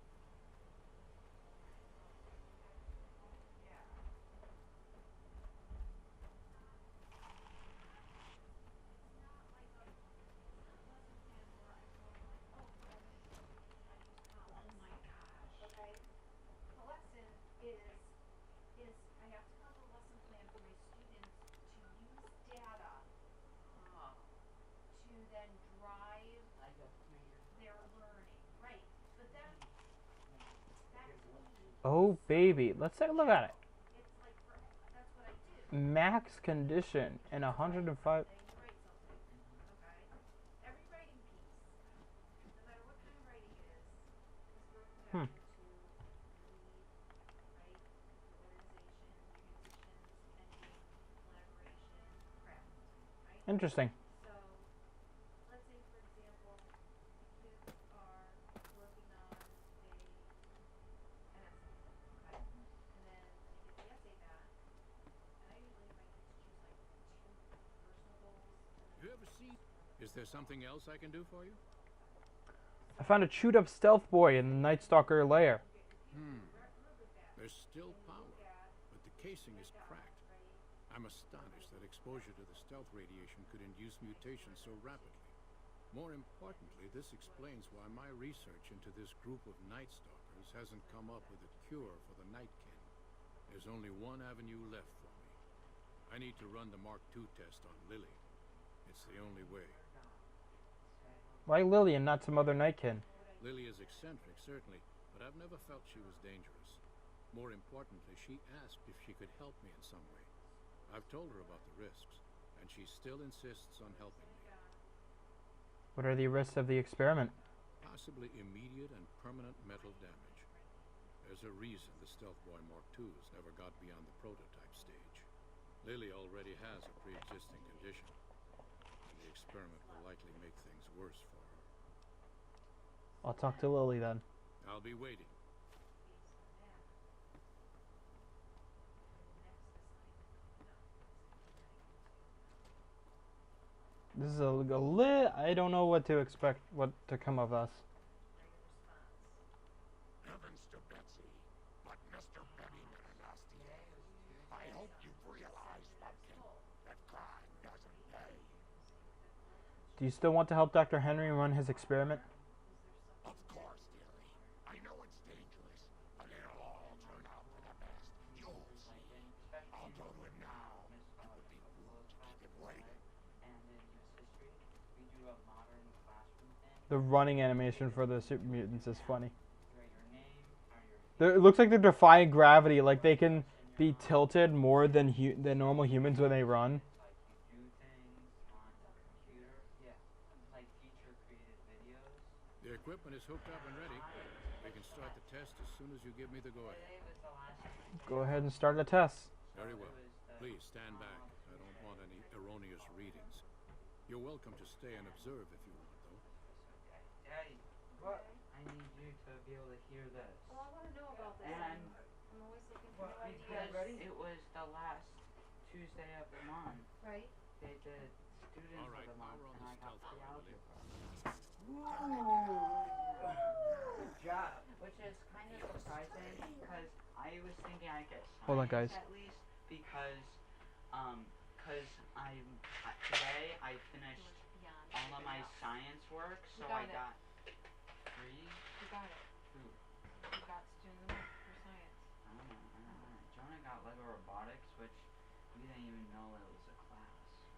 Oh, baby. Let's take a look at it. Max condition and 105. Hmm. Interesting. You ever see? Is there something else I can do for you? I found a chewed up stealth boy in the Night Stalker lair. There's still power, but the casing is cracked. I'm astonished that exposure to the stealth radiation could induce mutations so rapidly. More importantly, this explains why my research into this group of Night Stalkers hasn't come up with a cure for the Nightkin. There's only one avenue left for me. I need to run the Mark II test on Lily. It's the only way. Why Lily and not some other Nightkin? Lily is eccentric, certainly, but I've never felt she was dangerous. More importantly, she asked if she could help me in some way. I've told her about the risks, and she still insists on helping me. What are the risks of the experiment? Possibly immediate and permanent mental damage. There's a reason the Stealth Boy Mark IIs never got beyond the prototype stage. Lily already has a pre-existing condition, and the experiment will likely make things worse for her. I'll talk to Lily then. I'll be waiting. This is a lit. I don't know what to expect, what to come of us. Heavens to Betsy, but Mr. Benny Nastier, I hope you've realized, Pumpkin, that crime doesn't pay. Do you still want to help Dr. Henry run his experiment? Of course, dearie. I know it's dangerous, but it'll all turn out for the best. You'll see. I'll go to him now. It would be rude to keep him waiting. The running animation for the super mutants is funny. It looks like they're defying gravity, like they can be tilted more than normal humans when they run. The equipment is hooked up and ready. We can start the test as soon as you give me the go-ahead. Go ahead and start the test. Very well. Please stand back. I don't want any erroneous readings. You're welcome to stay and observe if you want, though. Daddy, what? I need you to be able to hear this. Well, I want to know about this. And I'm always looking for new because ideas. it was the last Tuesday of the month. Right. They did students All right, of the month, now we're on and I the got stealth free boy, algebra. Good job. Which is kind of surprising because I was thinking I'd get science Hold on, guys. at least because today I finished all of my science work, so I got 3. You got it. Who? You got student of the month for science. I don't know. Jonah got Lego Robotics, which we didn't even know it was a class.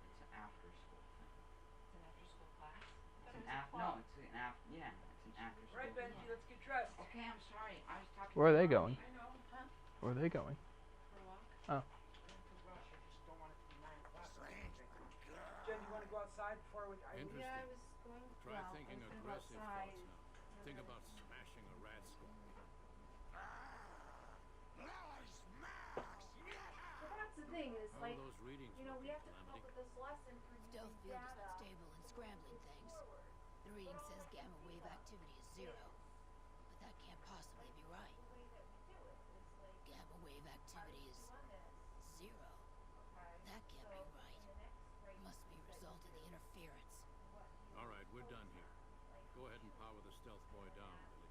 It's an after-school thing. It's an after-school class. It's an after. No, it's an after. Yeah, it's an after-school. Right, Benji. Let's get dressed. Okay, I'm sorry. I was talking. Where are to they Mommy. going? I know, huh? Where are they going? For a walk. Oh. Jen, you want to go outside before we... Interesting. Yeah, I was going... Try well, thinking I was gonna go aggressive outside. thoughts now. Think about smashing a rat skull. Well, that's the thing, is How are like, those readings you know, we have to looking, come up with this lesson for Stealth using field is data. unstable and scrambling things. The reading says gamma wave activity is 0. But that can't possibly be right. Gamma wave activity is 0. That can't be right. Must be a result of the interference. All right, we're done here. Go ahead and power the stealth boy down, Lily.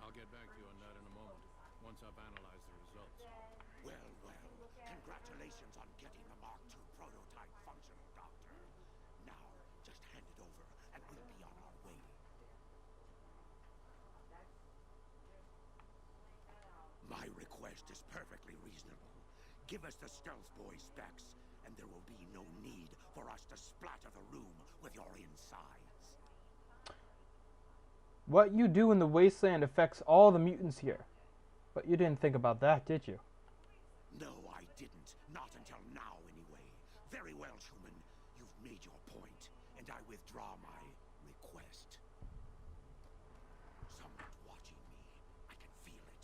I'll get back to you on that in a moment, once I've analyzed the results. Well, congratulations on getting the Mark II prototype functional, Doctor. Now, just hand it over, and we'll be on our way. My request is perfectly reasonable. Give us the Stealth Boy specs, and there will be no need for us to splatter the room with your insides. What you do in the wasteland affects all the mutants here. But you didn't think about that, did you? No, I didn't. Not until now, anyway. Very well, Schumann. You've made your point, and I withdraw my request. Someone's watching me. I can feel it.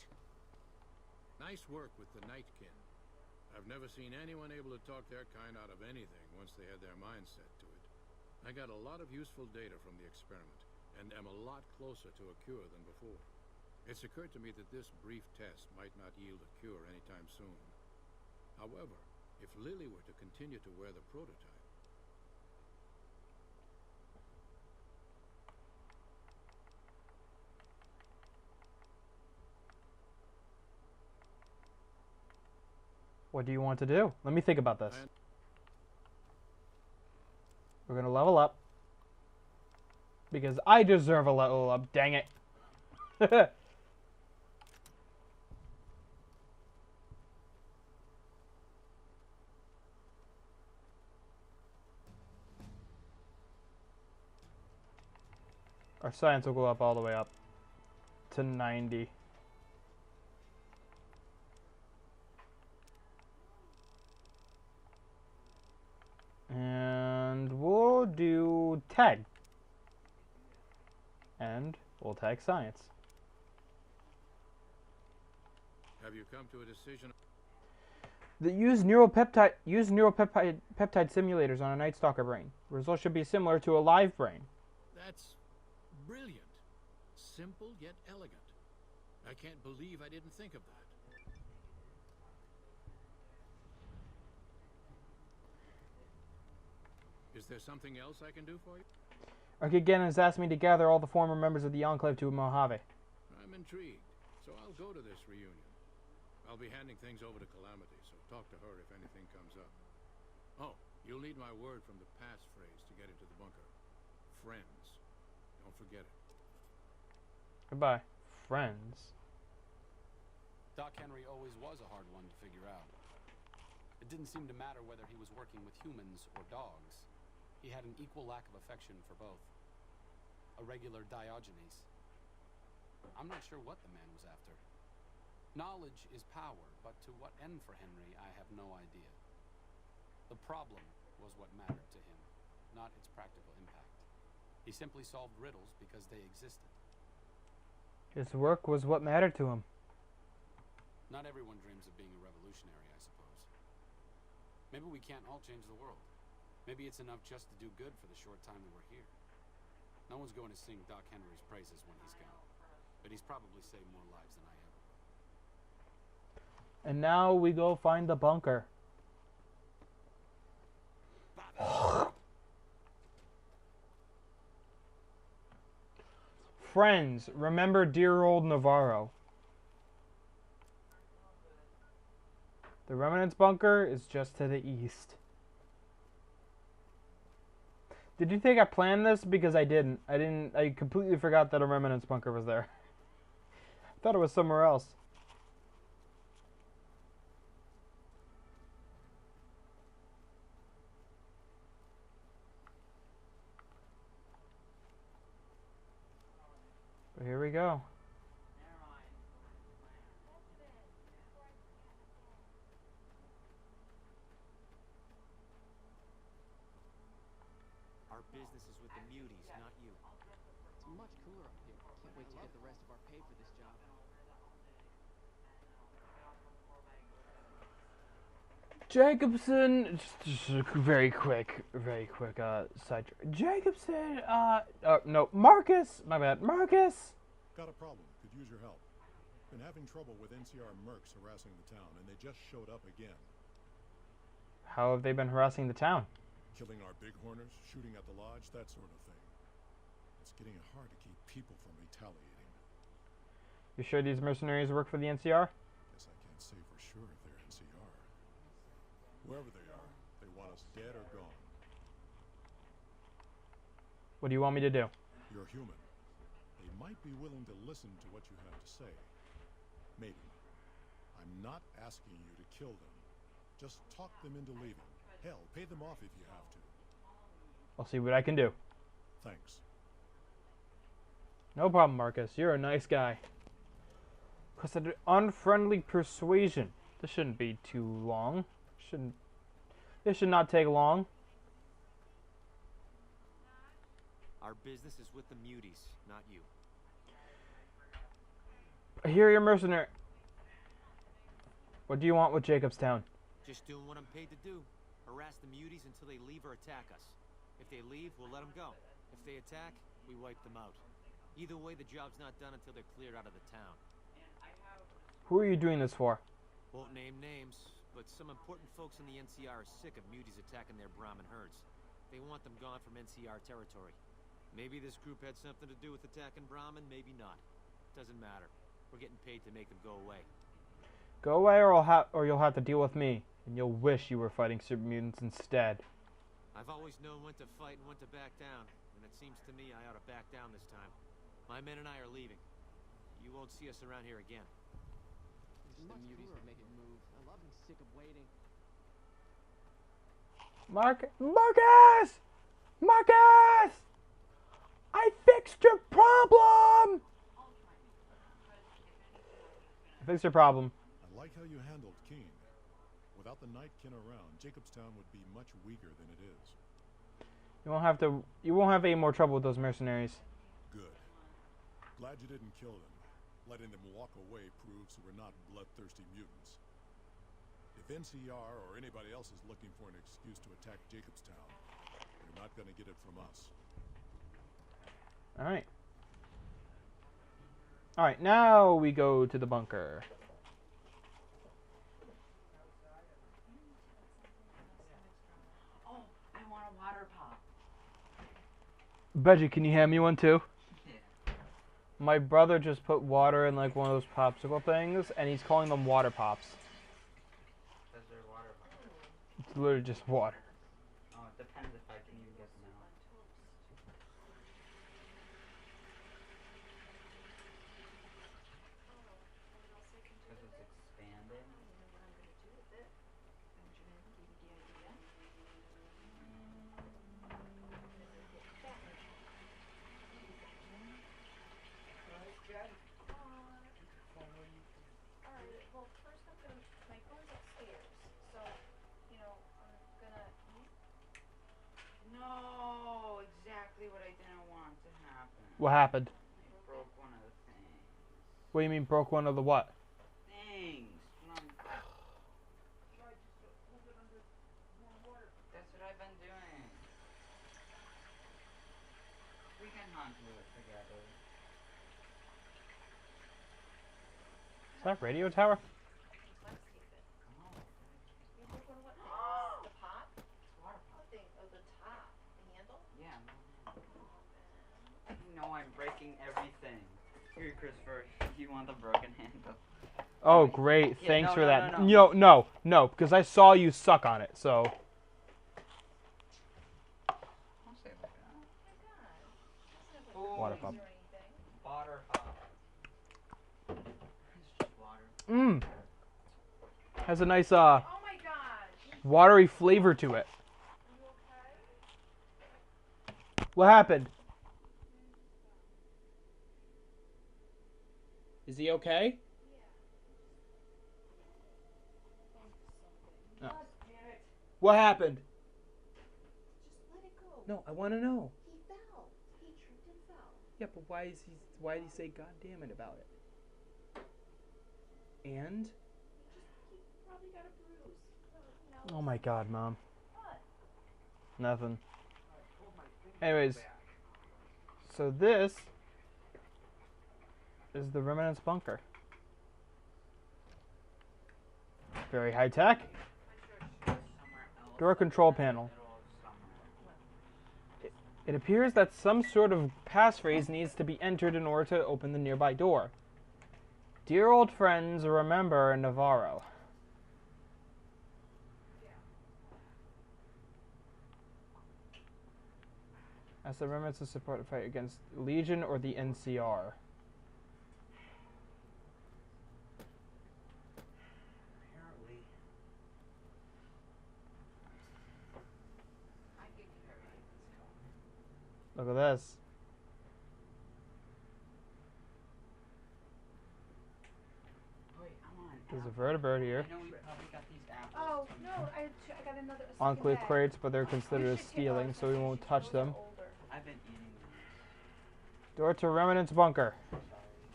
Nice work with the Nightkin. I've never seen anyone able to talk their kind out of anything once they had their mind set to it. I got a lot of useful data from the experiment, and am a lot closer to a cure than before. It's occurred to me that this brief test might not yield a cure anytime soon. However, if Lily were to continue to wear the prototype... What do you want to do? Let me think about this. We're gonna level up. Because I deserve a level up, dang it. Our science will go up all the way up to 90. And we'll do tag. And we'll tag science. Have you come to a decision? Use peptide simulators on a Night Stalker brain. Results should be similar to a live brain. That's brilliant. Simple yet elegant. I can't believe I didn't think of that. Is there something else I can do for you? Archeggen has asked me to gather all the former members of the Enclave to Mojave. I'm intrigued, so I'll go to this reunion. I'll be handing things over to Calamity, so talk to her if anything comes up. Oh, you'll need my word from the passphrase to get into the bunker. Friends. Don't forget it. Goodbye. Friends. Doc Henry always was a hard one to figure out. It didn't seem to matter whether he was working with humans or dogs. He had an equal lack of affection for both. A regular Diogenes. I'm not sure what the man was after. Knowledge is power, but to what end for Henry, I have no idea. The problem was what mattered to him, not its practical impact. He simply solved riddles because they existed. His work was what mattered to him. Not everyone dreams of being a revolutionary, I suppose. Maybe we can't all change the world. Maybe it's enough just to do good for the short time that we're here. No one's going to sing Doc Henry's praises when he's gone. But he's probably saved more lives than I ever will. And now we go find the bunker. Friends, remember dear old Navarro. The Remnant's bunker is just to the east. Did you think I planned this? Because I didn't. I completely forgot that a Remnant's bunker was there. I thought it was somewhere else. But here we go. Our business is with the muties, not you. It's much cooler up here. Can't wait to get the rest of our pay for this job. Jacobson, just very quick side. Jacobson, no, Marcus, my bad, Marcus. Got a problem, could use your help. Been having trouble with NCR mercs harassing the town, and they just showed up again. How have they been harassing the town? Killing our bighorners, shooting at the lodge, that sort of thing. It's getting hard to keep people from retaliating. You sure these mercenaries work for the NCR? Guess I can't say for sure if they're NCR. Whoever they are, they want us dead or gone. What do you want me to do? You're human. They might be willing to listen to what you have to say. Maybe. I'm not asking you to kill them. Just talk them into leaving. Hell, pay them off if you have to. I'll see what I can do. Thanks. No problem, Marcus. You're a nice guy. Because an unfriendly persuasion. This shouldn't be too long. This should not take long. Our business is with the muties, not you. I hear you're mercenary. What do you want with Jacobstown? Just doing what I'm paid to do. Harass the muties until they leave or attack us. If they leave, we'll let them go. If they attack, we wipe them out. Either way, the job's not done until they're cleared out of the town. Who are you doing this for? Won't name names, but some important folks in the NCR are sick of muties attacking their Brahmin herds. They want them gone from NCR territory. Maybe this group had something to do with attacking Brahmin, maybe not. Doesn't matter. We're getting paid to make them go away. Go away or you'll have to deal with me. And you'll wish you were fighting super mutants instead. I've always known when to fight and when to back down. And it seems to me I ought to back down this time. My men and I are leaving. You won't see us around here again. The muties to make it move. I love and sick of waiting. Marcus! Marcus! I fixed your problem! I fixed your problem. I like how you handled Keene. Without the Nightkin around, Jacobstown would be much weaker than it is. You won't have any more trouble with those mercenaries. Good. Glad you didn't kill them. Letting them walk away proves we're not bloodthirsty mutants. If NCR or anybody else is looking for an excuse to attack Jacobstown, they're not going to get it from us. Alright. Alright, now we go to the bunker. Oh, I want a water pop. Veggie, can you hand me one too? Yeah. My brother just put water in like one of those popsicle things, and he's calling them water pops. Those are water pops. It's literally just water. Oh, it depends if I can even get them out. Because it's expanded. Alright, well, first I'm gonna, my phone's upstairs, so, you know, I'm gonna, No, exactly what I didn't want to happen. What happened? I broke one of the things. What do you mean broke one of the what? Things. That's what I've been doing. We can hunt through it together. Is that radio tower? you broke one of what things? The pot? What thing? Oh, the top, the handle? Yeah. No, I'm breaking everything. Here, Christopher, you want the broken handle. Oh, great. Yeah, Thanks no, for no, that. no, no. No, because I saw you suck on it, so. Don't say like that. Water pump. Water pop. It's just water. Mmm. Has a nice, Oh my gosh! watery flavor to it. What happened? Is he okay? No. What happened? Just let it go. No, I want to know. He fell. He tripped and fell. Yeah, but why did he say God damn it about it? And? He probably got a bruise. Oh my god, Mom. What? Nothing. Anyways, so this is the Remnant's bunker. Very high tech. Door control panel. It appears that some sort of passphrase needs to be entered in order to open the nearby door. Dear old friends, remember Navarro. As the remnants to support a fight against Legion or the NCR. Apparently. Look at this. There's a vertebrate here. I know we probably got these apples. Oh, no, I got another a second Enclave bag. crates, but they're considered We as should take stealing, ours so we since won't touch those are them. older. I've been eating them. Door to Remnant's bunker.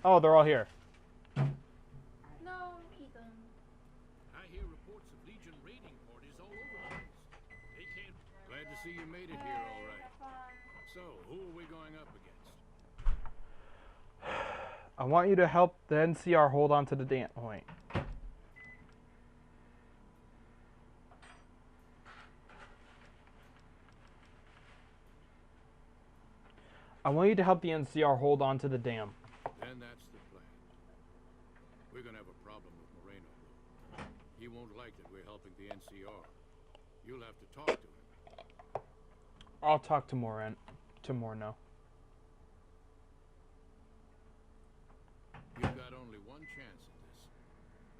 Oh, they're all here. No, eat them. I hear reports of Legion raiding parties all over the place. They can't. Glad to see you made it here all right. So, who are we going up against? I want you to help the NCR hold on to the damn point. I want you to help the NCR hold on to the dam. Then that's the plan. We're gonna have a problem with Moreno, though. He won't like that we're helping the NCR. You'll have to talk to him. I'll talk to Moreno. You've got only one chance at this.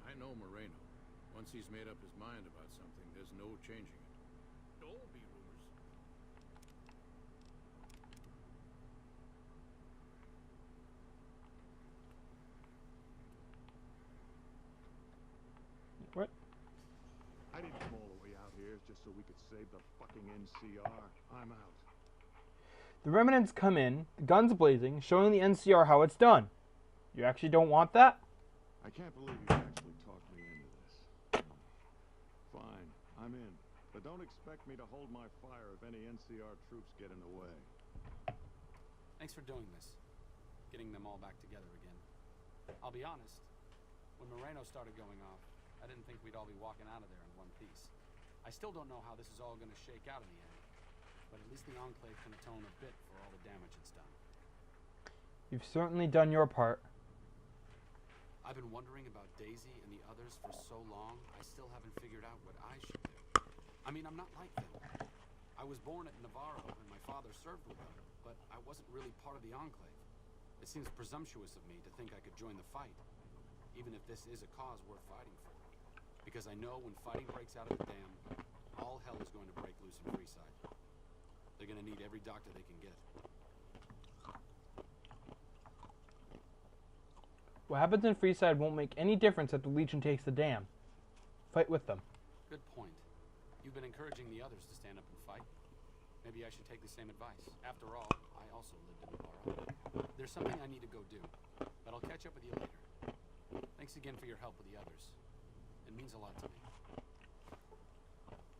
I know Moreno. Once he's made up his mind about something, there's no changing it. It'll all be rumors. What? I didn't come all the way out here just so we could save the fucking NCR. I'm out. The remnants come in, the guns blazing, showing the NCR how it's done. You actually don't want that? I can't believe you actually talked me into this. Fine, I'm in. But don't expect me to hold my fire if any NCR troops get in the way. Thanks for doing this. Getting them all back together again. I'll be honest, when Moreno started going off, I didn't think we'd all be walking out of there in one piece. I still don't know how this is all going to shake out in the end. But at least the Enclave can atone a bit for all the damage it's done. You've certainly done your part. I've been wondering about Daisy and the others for so long, I still haven't figured out what I should do. I mean, I'm not like them. I was born at Navarro and my father served with them, but I wasn't really part of the Enclave. It seems presumptuous of me to think I could join the fight, even if this is a cause worth fighting for. Because I know when fighting breaks out of the dam, all hell is going to break loose in Freeside. They're gonna need every doctor they can get. What happens in Freeside won't make any difference if the Legion takes the dam. Fight with them. Good point. You've been encouraging the others to stand up and fight. Maybe I should take the same advice. After all, I also lived in Navarro. There's something I need to go do, but I'll catch up with you later. Thanks again for your help with the others. It means a lot to me.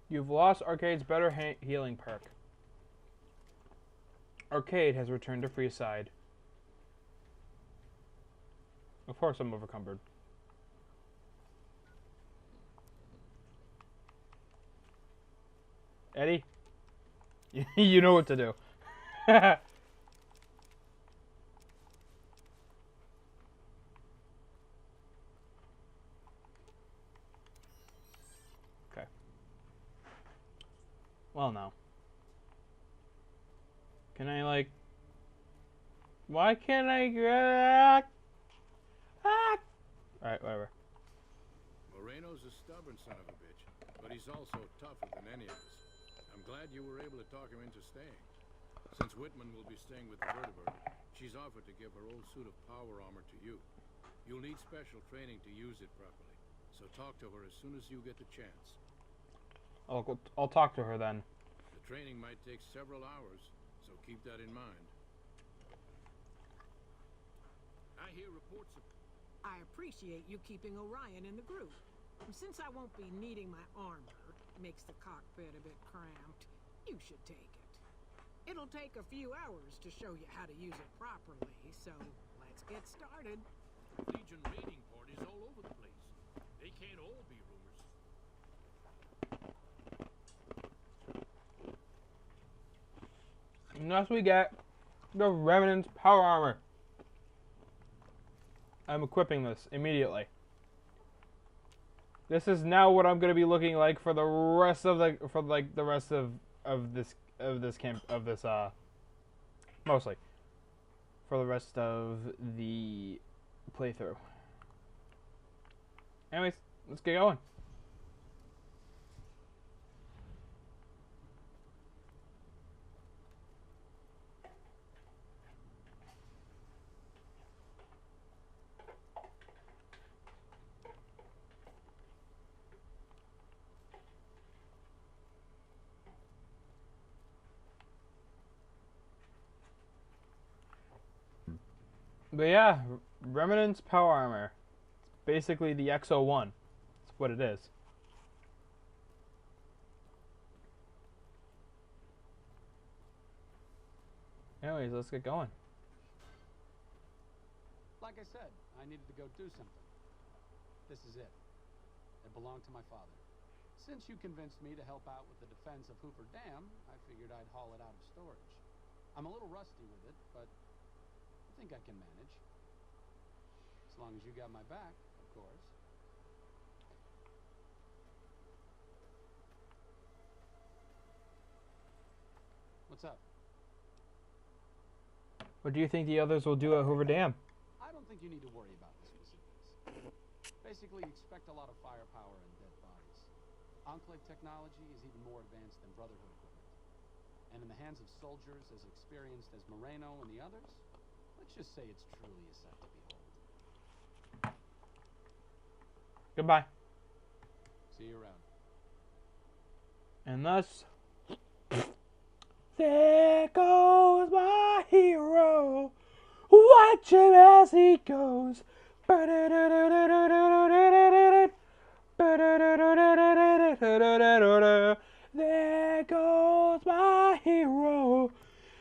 You've lost Arcade's better healing perk. Arcade has returned to Freeside. Of course I'm overcumbered. Eddie? You know what to do. Okay. Well, now. Can I, like... Why can't I... Alright, whatever. Moreno's a stubborn son of a bitch, but he's also tougher than any of us. I'm glad you were able to talk him into staying. Since Whitman will be staying with the vertebrate, she's offered to give her old suit of power armor to you. You'll need special training to use it properly, so talk to her as soon as you get the chance. I'll talk to her then. The training might take several hours, so keep that in mind. I hear reports of... I appreciate you keeping Orion in the group. And since I won't be needing my armor, makes the cockpit a bit cramped, you should take it. It'll take a few hours to show you how to use it properly, so let's get started. Legion raiding parties all over the place. They can't all be rumors. And thus we get the Remnant's power armor. I'm equipping this immediately. This is now what I'm going to be looking like for the rest of mostly for the rest of the playthrough. Anyways, let's get going. But yeah, Remnant's power armor. It's basically the XO1. That's what it is. Anyways, let's get going. Like I said, I needed to go do something. This is it. It belonged to my father. Since you convinced me to help out with the defense of Hoover Dam, I figured I'd haul it out of storage. I'm a little rusty with it, but I think I can manage. As long as you got my back, of course. What's up? What do you think the others will do at Hoover Dam? I don't think you need to worry about the specifics. Basically, expect a lot of firepower and dead bodies. Enclave technology is even more advanced than Brotherhood equipment. And in the hands of soldiers as experienced as Moreno and the others, let's just say it's truly a sight to behold. Goodbye. See you around. And thus, there goes my hero. Watch him as he goes. There goes my hero.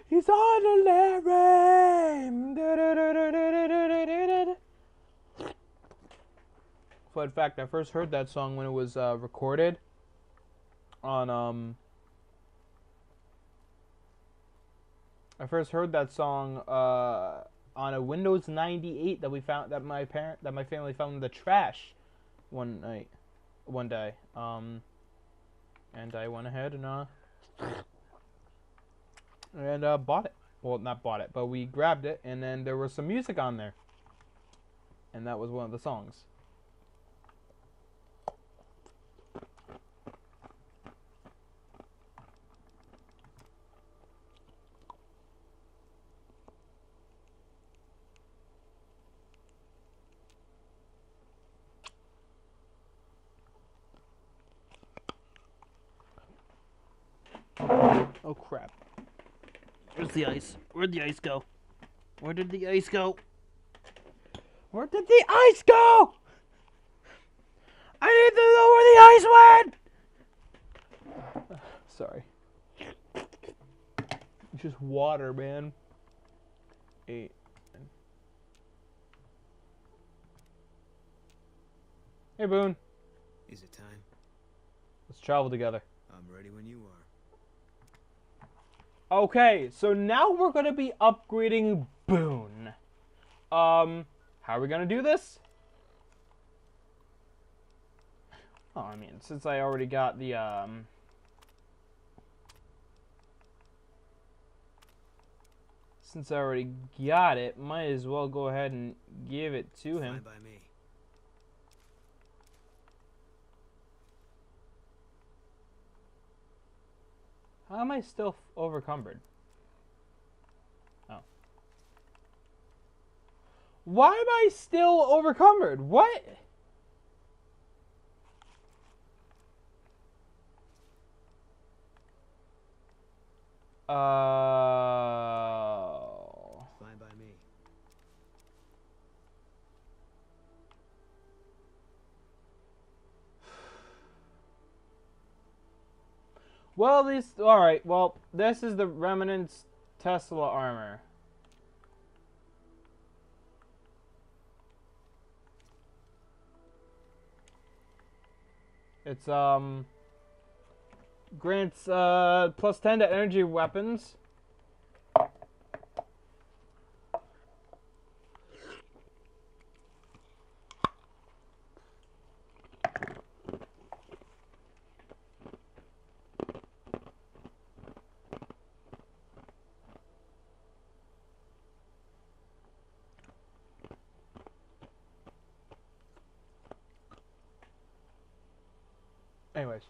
He's on the lamb. Fun fact, I first heard that song when it was recorded on I first heard that song on a Windows 98 that we found that my family found in the trash one day. And I went ahead and bought it. Well, not bought it, but we grabbed it, and then there was some music on there, and that was one of the songs. Oh crap. Where's the ice? Where'd the ice go? Where did the ice go? Where did the ice go? I need to know where the ice went! Sorry. It's just water, man. 8. Hey, Boone. Is it time? Let's travel together. I'm ready when you are. Okay, so now we're gonna be upgrading Boone. How are we gonna do this? Oh, I mean, since I already got the, since I already got it, might as well go ahead and give it to him. Fine by me. How am I still overcumbered? Oh. Why am I still overcumbered? What? Fine by me. Well, alright, well, this is the Remnant's Tesla armor. It's, grants, plus 10 to energy weapons. Anyways.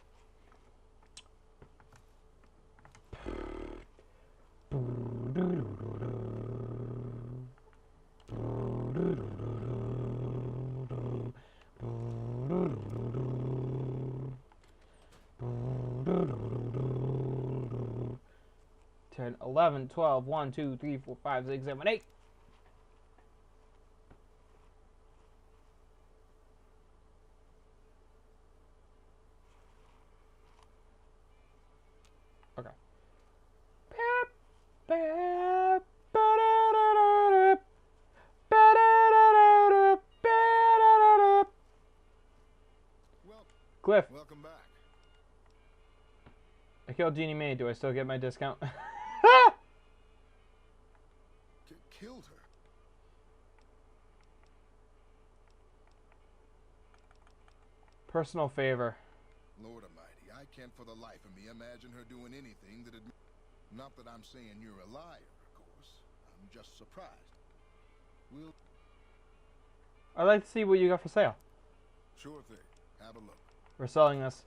Ten, 11, 12, 1, 2, 3, 4, 5, 6, 7, 8. Cliff. Welcome back. I killed Jeannie Mae. Do I still get my discount? Killed her. Personal favor. Lord Almighty, I can't for the life of me imagine her doing anything that... Not that I'm saying you're a liar, of course. I'm just surprised. We'll... I'd like to see what you got for sale. Sure thing. Have a look. We're selling this.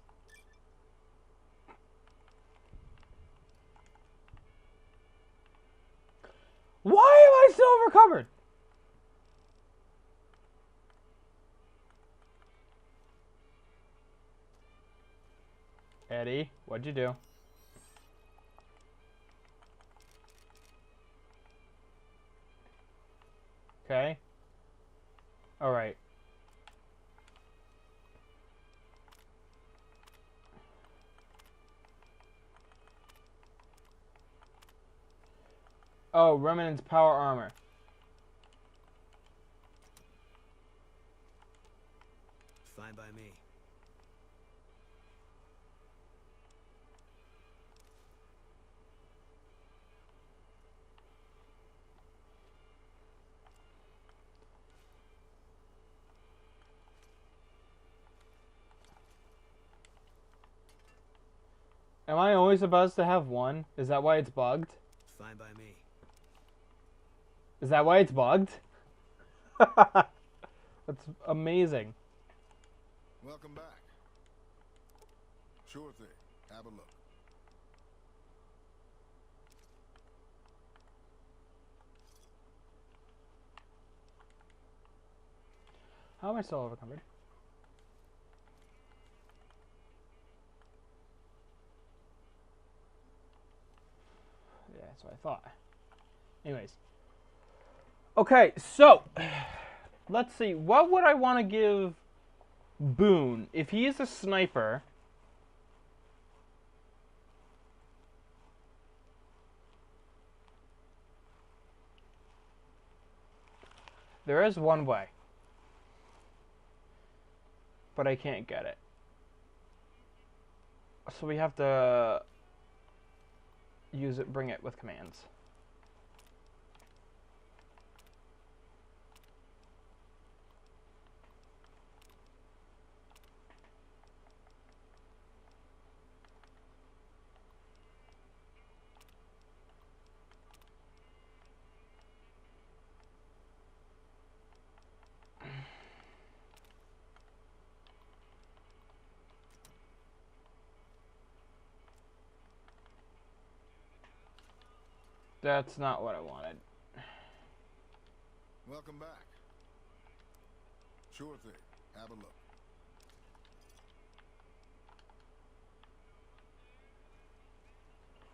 Why am I silver covered? Eddie, what'd you do? Okay. All right. Oh, Remnant's power armor. Fine by me. Am I always supposed to have one? Is that why it's bugged? Fine by me. Is that why it's bugged? That's amazing. Welcome back. Sure thing. Have a look. How am I still overcommitted? Yeah, that's what I thought. Anyways. Okay, so let's see. What would I want to give Boone if he is a sniper? There is one way, but I can't get it. So we have to use it, bring it with commands. That's not what I wanted. Welcome back. Sure thing. Have a look.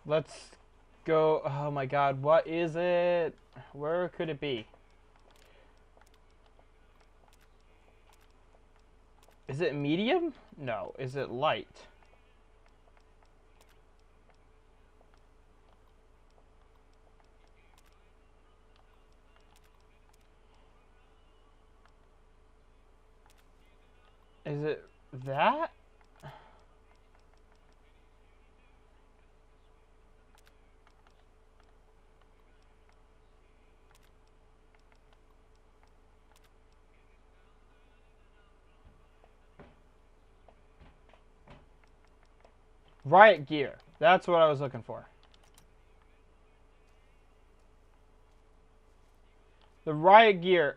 Let's go. Oh my god, what is it? Where could it be? Is it medium? No. Is it light? Is it that? Riot gear. That's what I was looking for. The riot gear,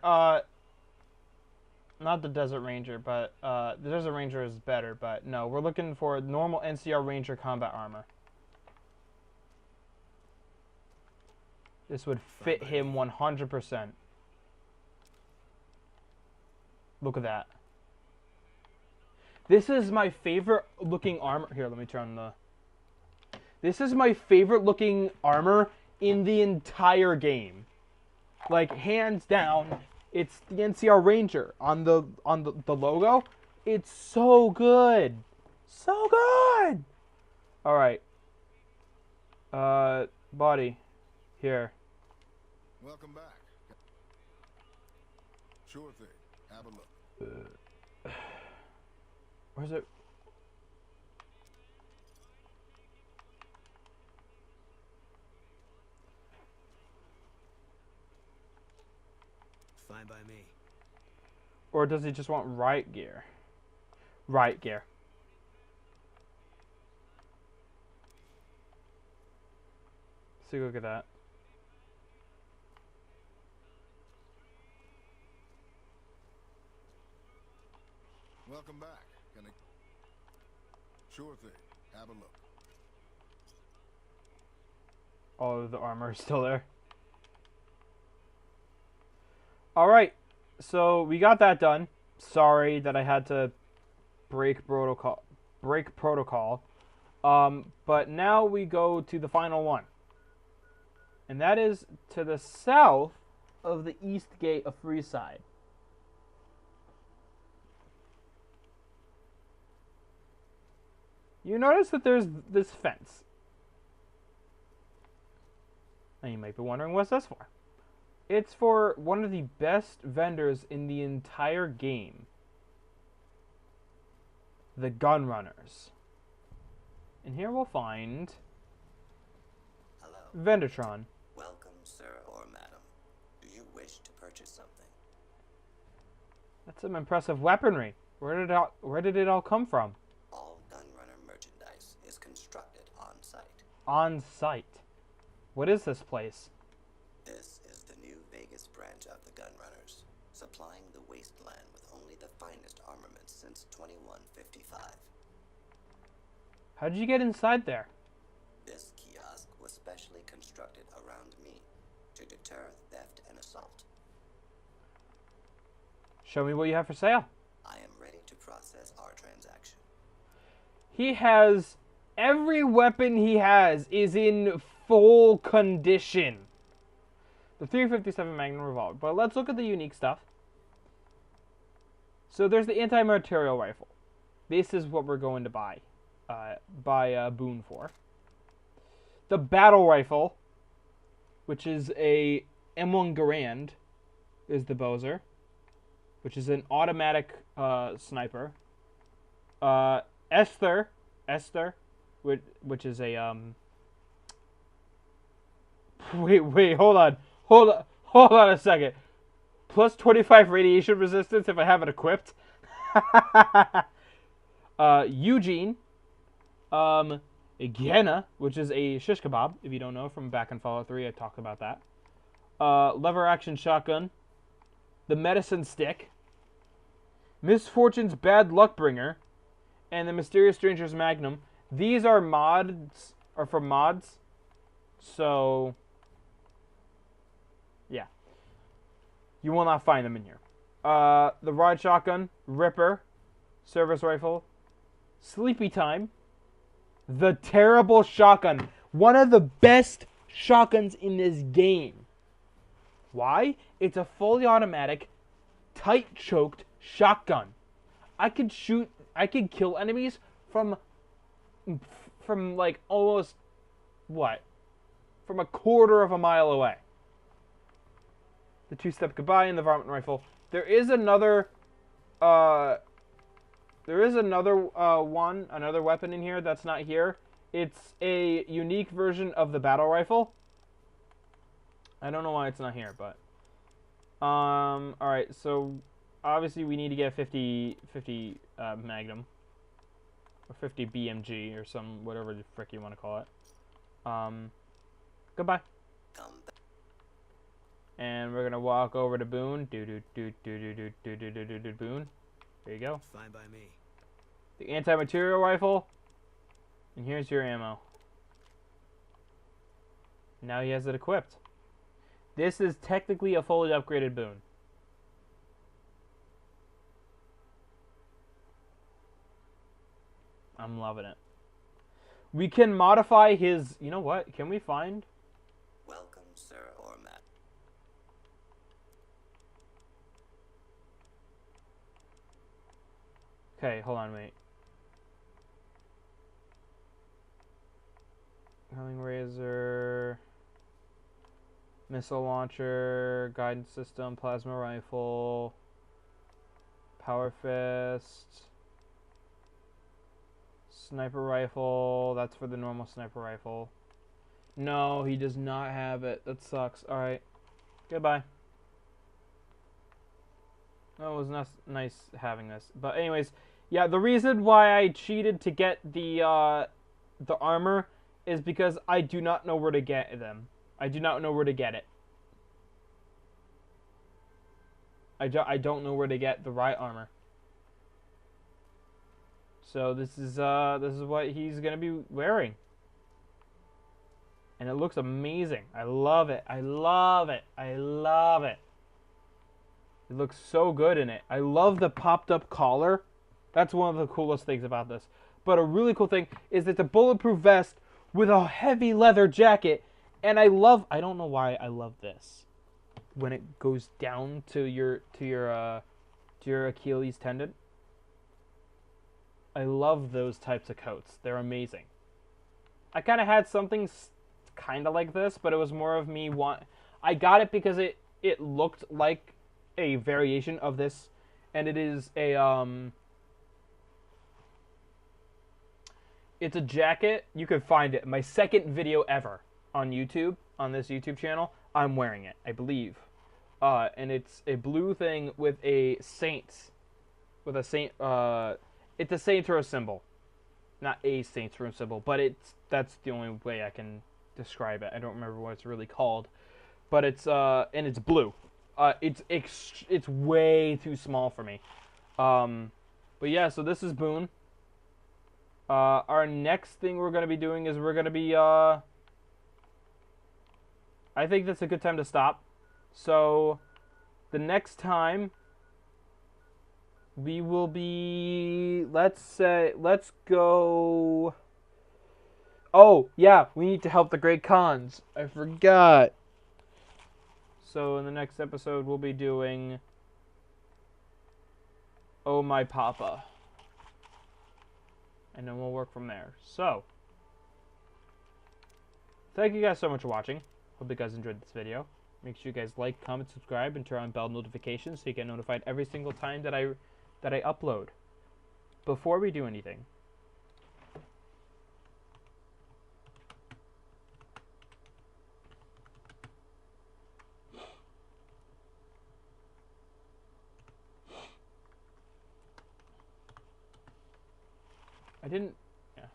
not the Desert Ranger, but the Desert Ranger is better, but no, we're looking for normal NCR Ranger combat armor. This would fit him 100%. Look at that. This is my favorite looking armor. Here, let me turn the... This is my favorite looking armor in the entire game. Like, hands down, it's the NCR Ranger on the logo. It's so good. So good. All right. Body. Here. Welcome back. Sure thing. Have a look. Where's it? Fine by me. Or does he just want riot gear? Riot gear. So look at that. Welcome back. Can I... Sure thing. Have a look. All of the armor is still there. Alright. So we got that done. Sorry that I had to break protocol. But now we go to the final one. And that is to the south of the east gate of Freeside. You notice that there's this fence. Now you might be wondering, what's this for? It's for one of the best vendors in the entire game. The Gunrunners. And here we'll find... Hello. Vendertron. Welcome, sir or madam. Do you wish to purchase something? That's some impressive weaponry. Where did it all come from? All Gunrunner merchandise is constructed on site. On site. What is this place? This is the New Vegas branch of the Gunrunners, supplying the wasteland with only the finest armaments since 2155. How did you get inside there? This kiosk was specially constructed around me to deter theft and assault. Show me what you have for sale. I am ready to process our transaction. He has... Every weapon he has is in full condition. The 357 Magnum revolver. But let's look at the unique stuff. So there's the anti-material rifle. This is what we're going to buy Boone for. The battle rifle, which is a M1 Garand, is the Bowser, which is an automatic sniper. Esther, which is a wait, hold on a second. Plus 25 radiation resistance if I have it equipped. Eugene, Gehenna, which is a shish kebab, if you don't know, from back in Fallout 3, I talked about that. Lever action shotgun, the medicine stick, Misfortune's bad luck bringer, and the Mysterious Stranger's Magnum. These are mods, or from mods, so yeah, you will not find them in here. The ride shotgun, Ripper, service rifle, Sleepy Time, the terrible shotgun, one of the best shotguns in this game. Why? It's a fully automatic, tight choked shotgun. I could kill enemies from like almost, what? From a quarter of a mile away. The two-step goodbye and the varmint rifle. There is another another weapon in here that's not here. It's a unique version of the battle rifle. I don't know why it's not here, but alright, so obviously we need to get 50 Magnum or 50 BMG or some whatever the frick you want to call it. Goodbye. And we're gonna walk over to Boone. Boone. There you go. Fine by me. The anti-material rifle. And here's your ammo. Now he has it equipped. This is technically a fully upgraded Boone. I'm loving it. We can modify his... You know what? Can we find... Welcome, sir or madam. Okay, hold on, wait. Curling razor, missile launcher, guidance system, plasma rifle, power fist, sniper rifle. That's for the normal sniper rifle. No, he does not have it. That sucks. Alright. Goodbye. That was nice having this. But anyways, yeah, the reason why I cheated to get the armor is because I do not know where to get them. I do not know where to get it. I don't know where to get the right armor. So this is what he's gonna be wearing. And it looks amazing. I love it. I love it. I love it. It looks so good in it. I love the popped up collar. That's one of the coolest things about this. But a really cool thing is it's a bulletproof vest with a heavy leather jacket. And I don't know why I love this. When it goes down to your Achilles tendon. I love those types of coats. They're amazing. I kind of had something kind of like this, but it was more of me I got it because it looked like a variation of this, and it is it's a jacket. You can find it. My second video ever on YouTube, on this YouTube channel, I'm wearing it, I believe. And it's a blue thing with a saint, it's a Saints Row symbol. Not a Saints Row symbol, but that's the only way I can describe it. I don't remember what it's really called, but it's and it's blue. It's way too small for me. But yeah, so this is Boone. Our next thing we're gonna be doing is we're gonna be I think that's a good time to stop. So the next time we will be, let's go. Oh, yeah, we need to help the Great Khans. I forgot. So in the next episode, we'll be doing Oh My Papa. And then we'll work from there. So, thank you guys so much for watching. Hope you guys enjoyed this video. Make sure you guys like, comment, subscribe, and turn on bell notifications so you get notified every single time that I upload. Before we do anything, I didn't. Yeah.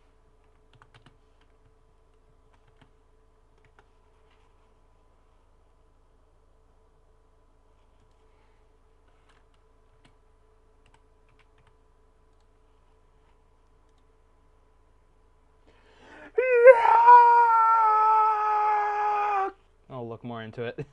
I'll look more into it.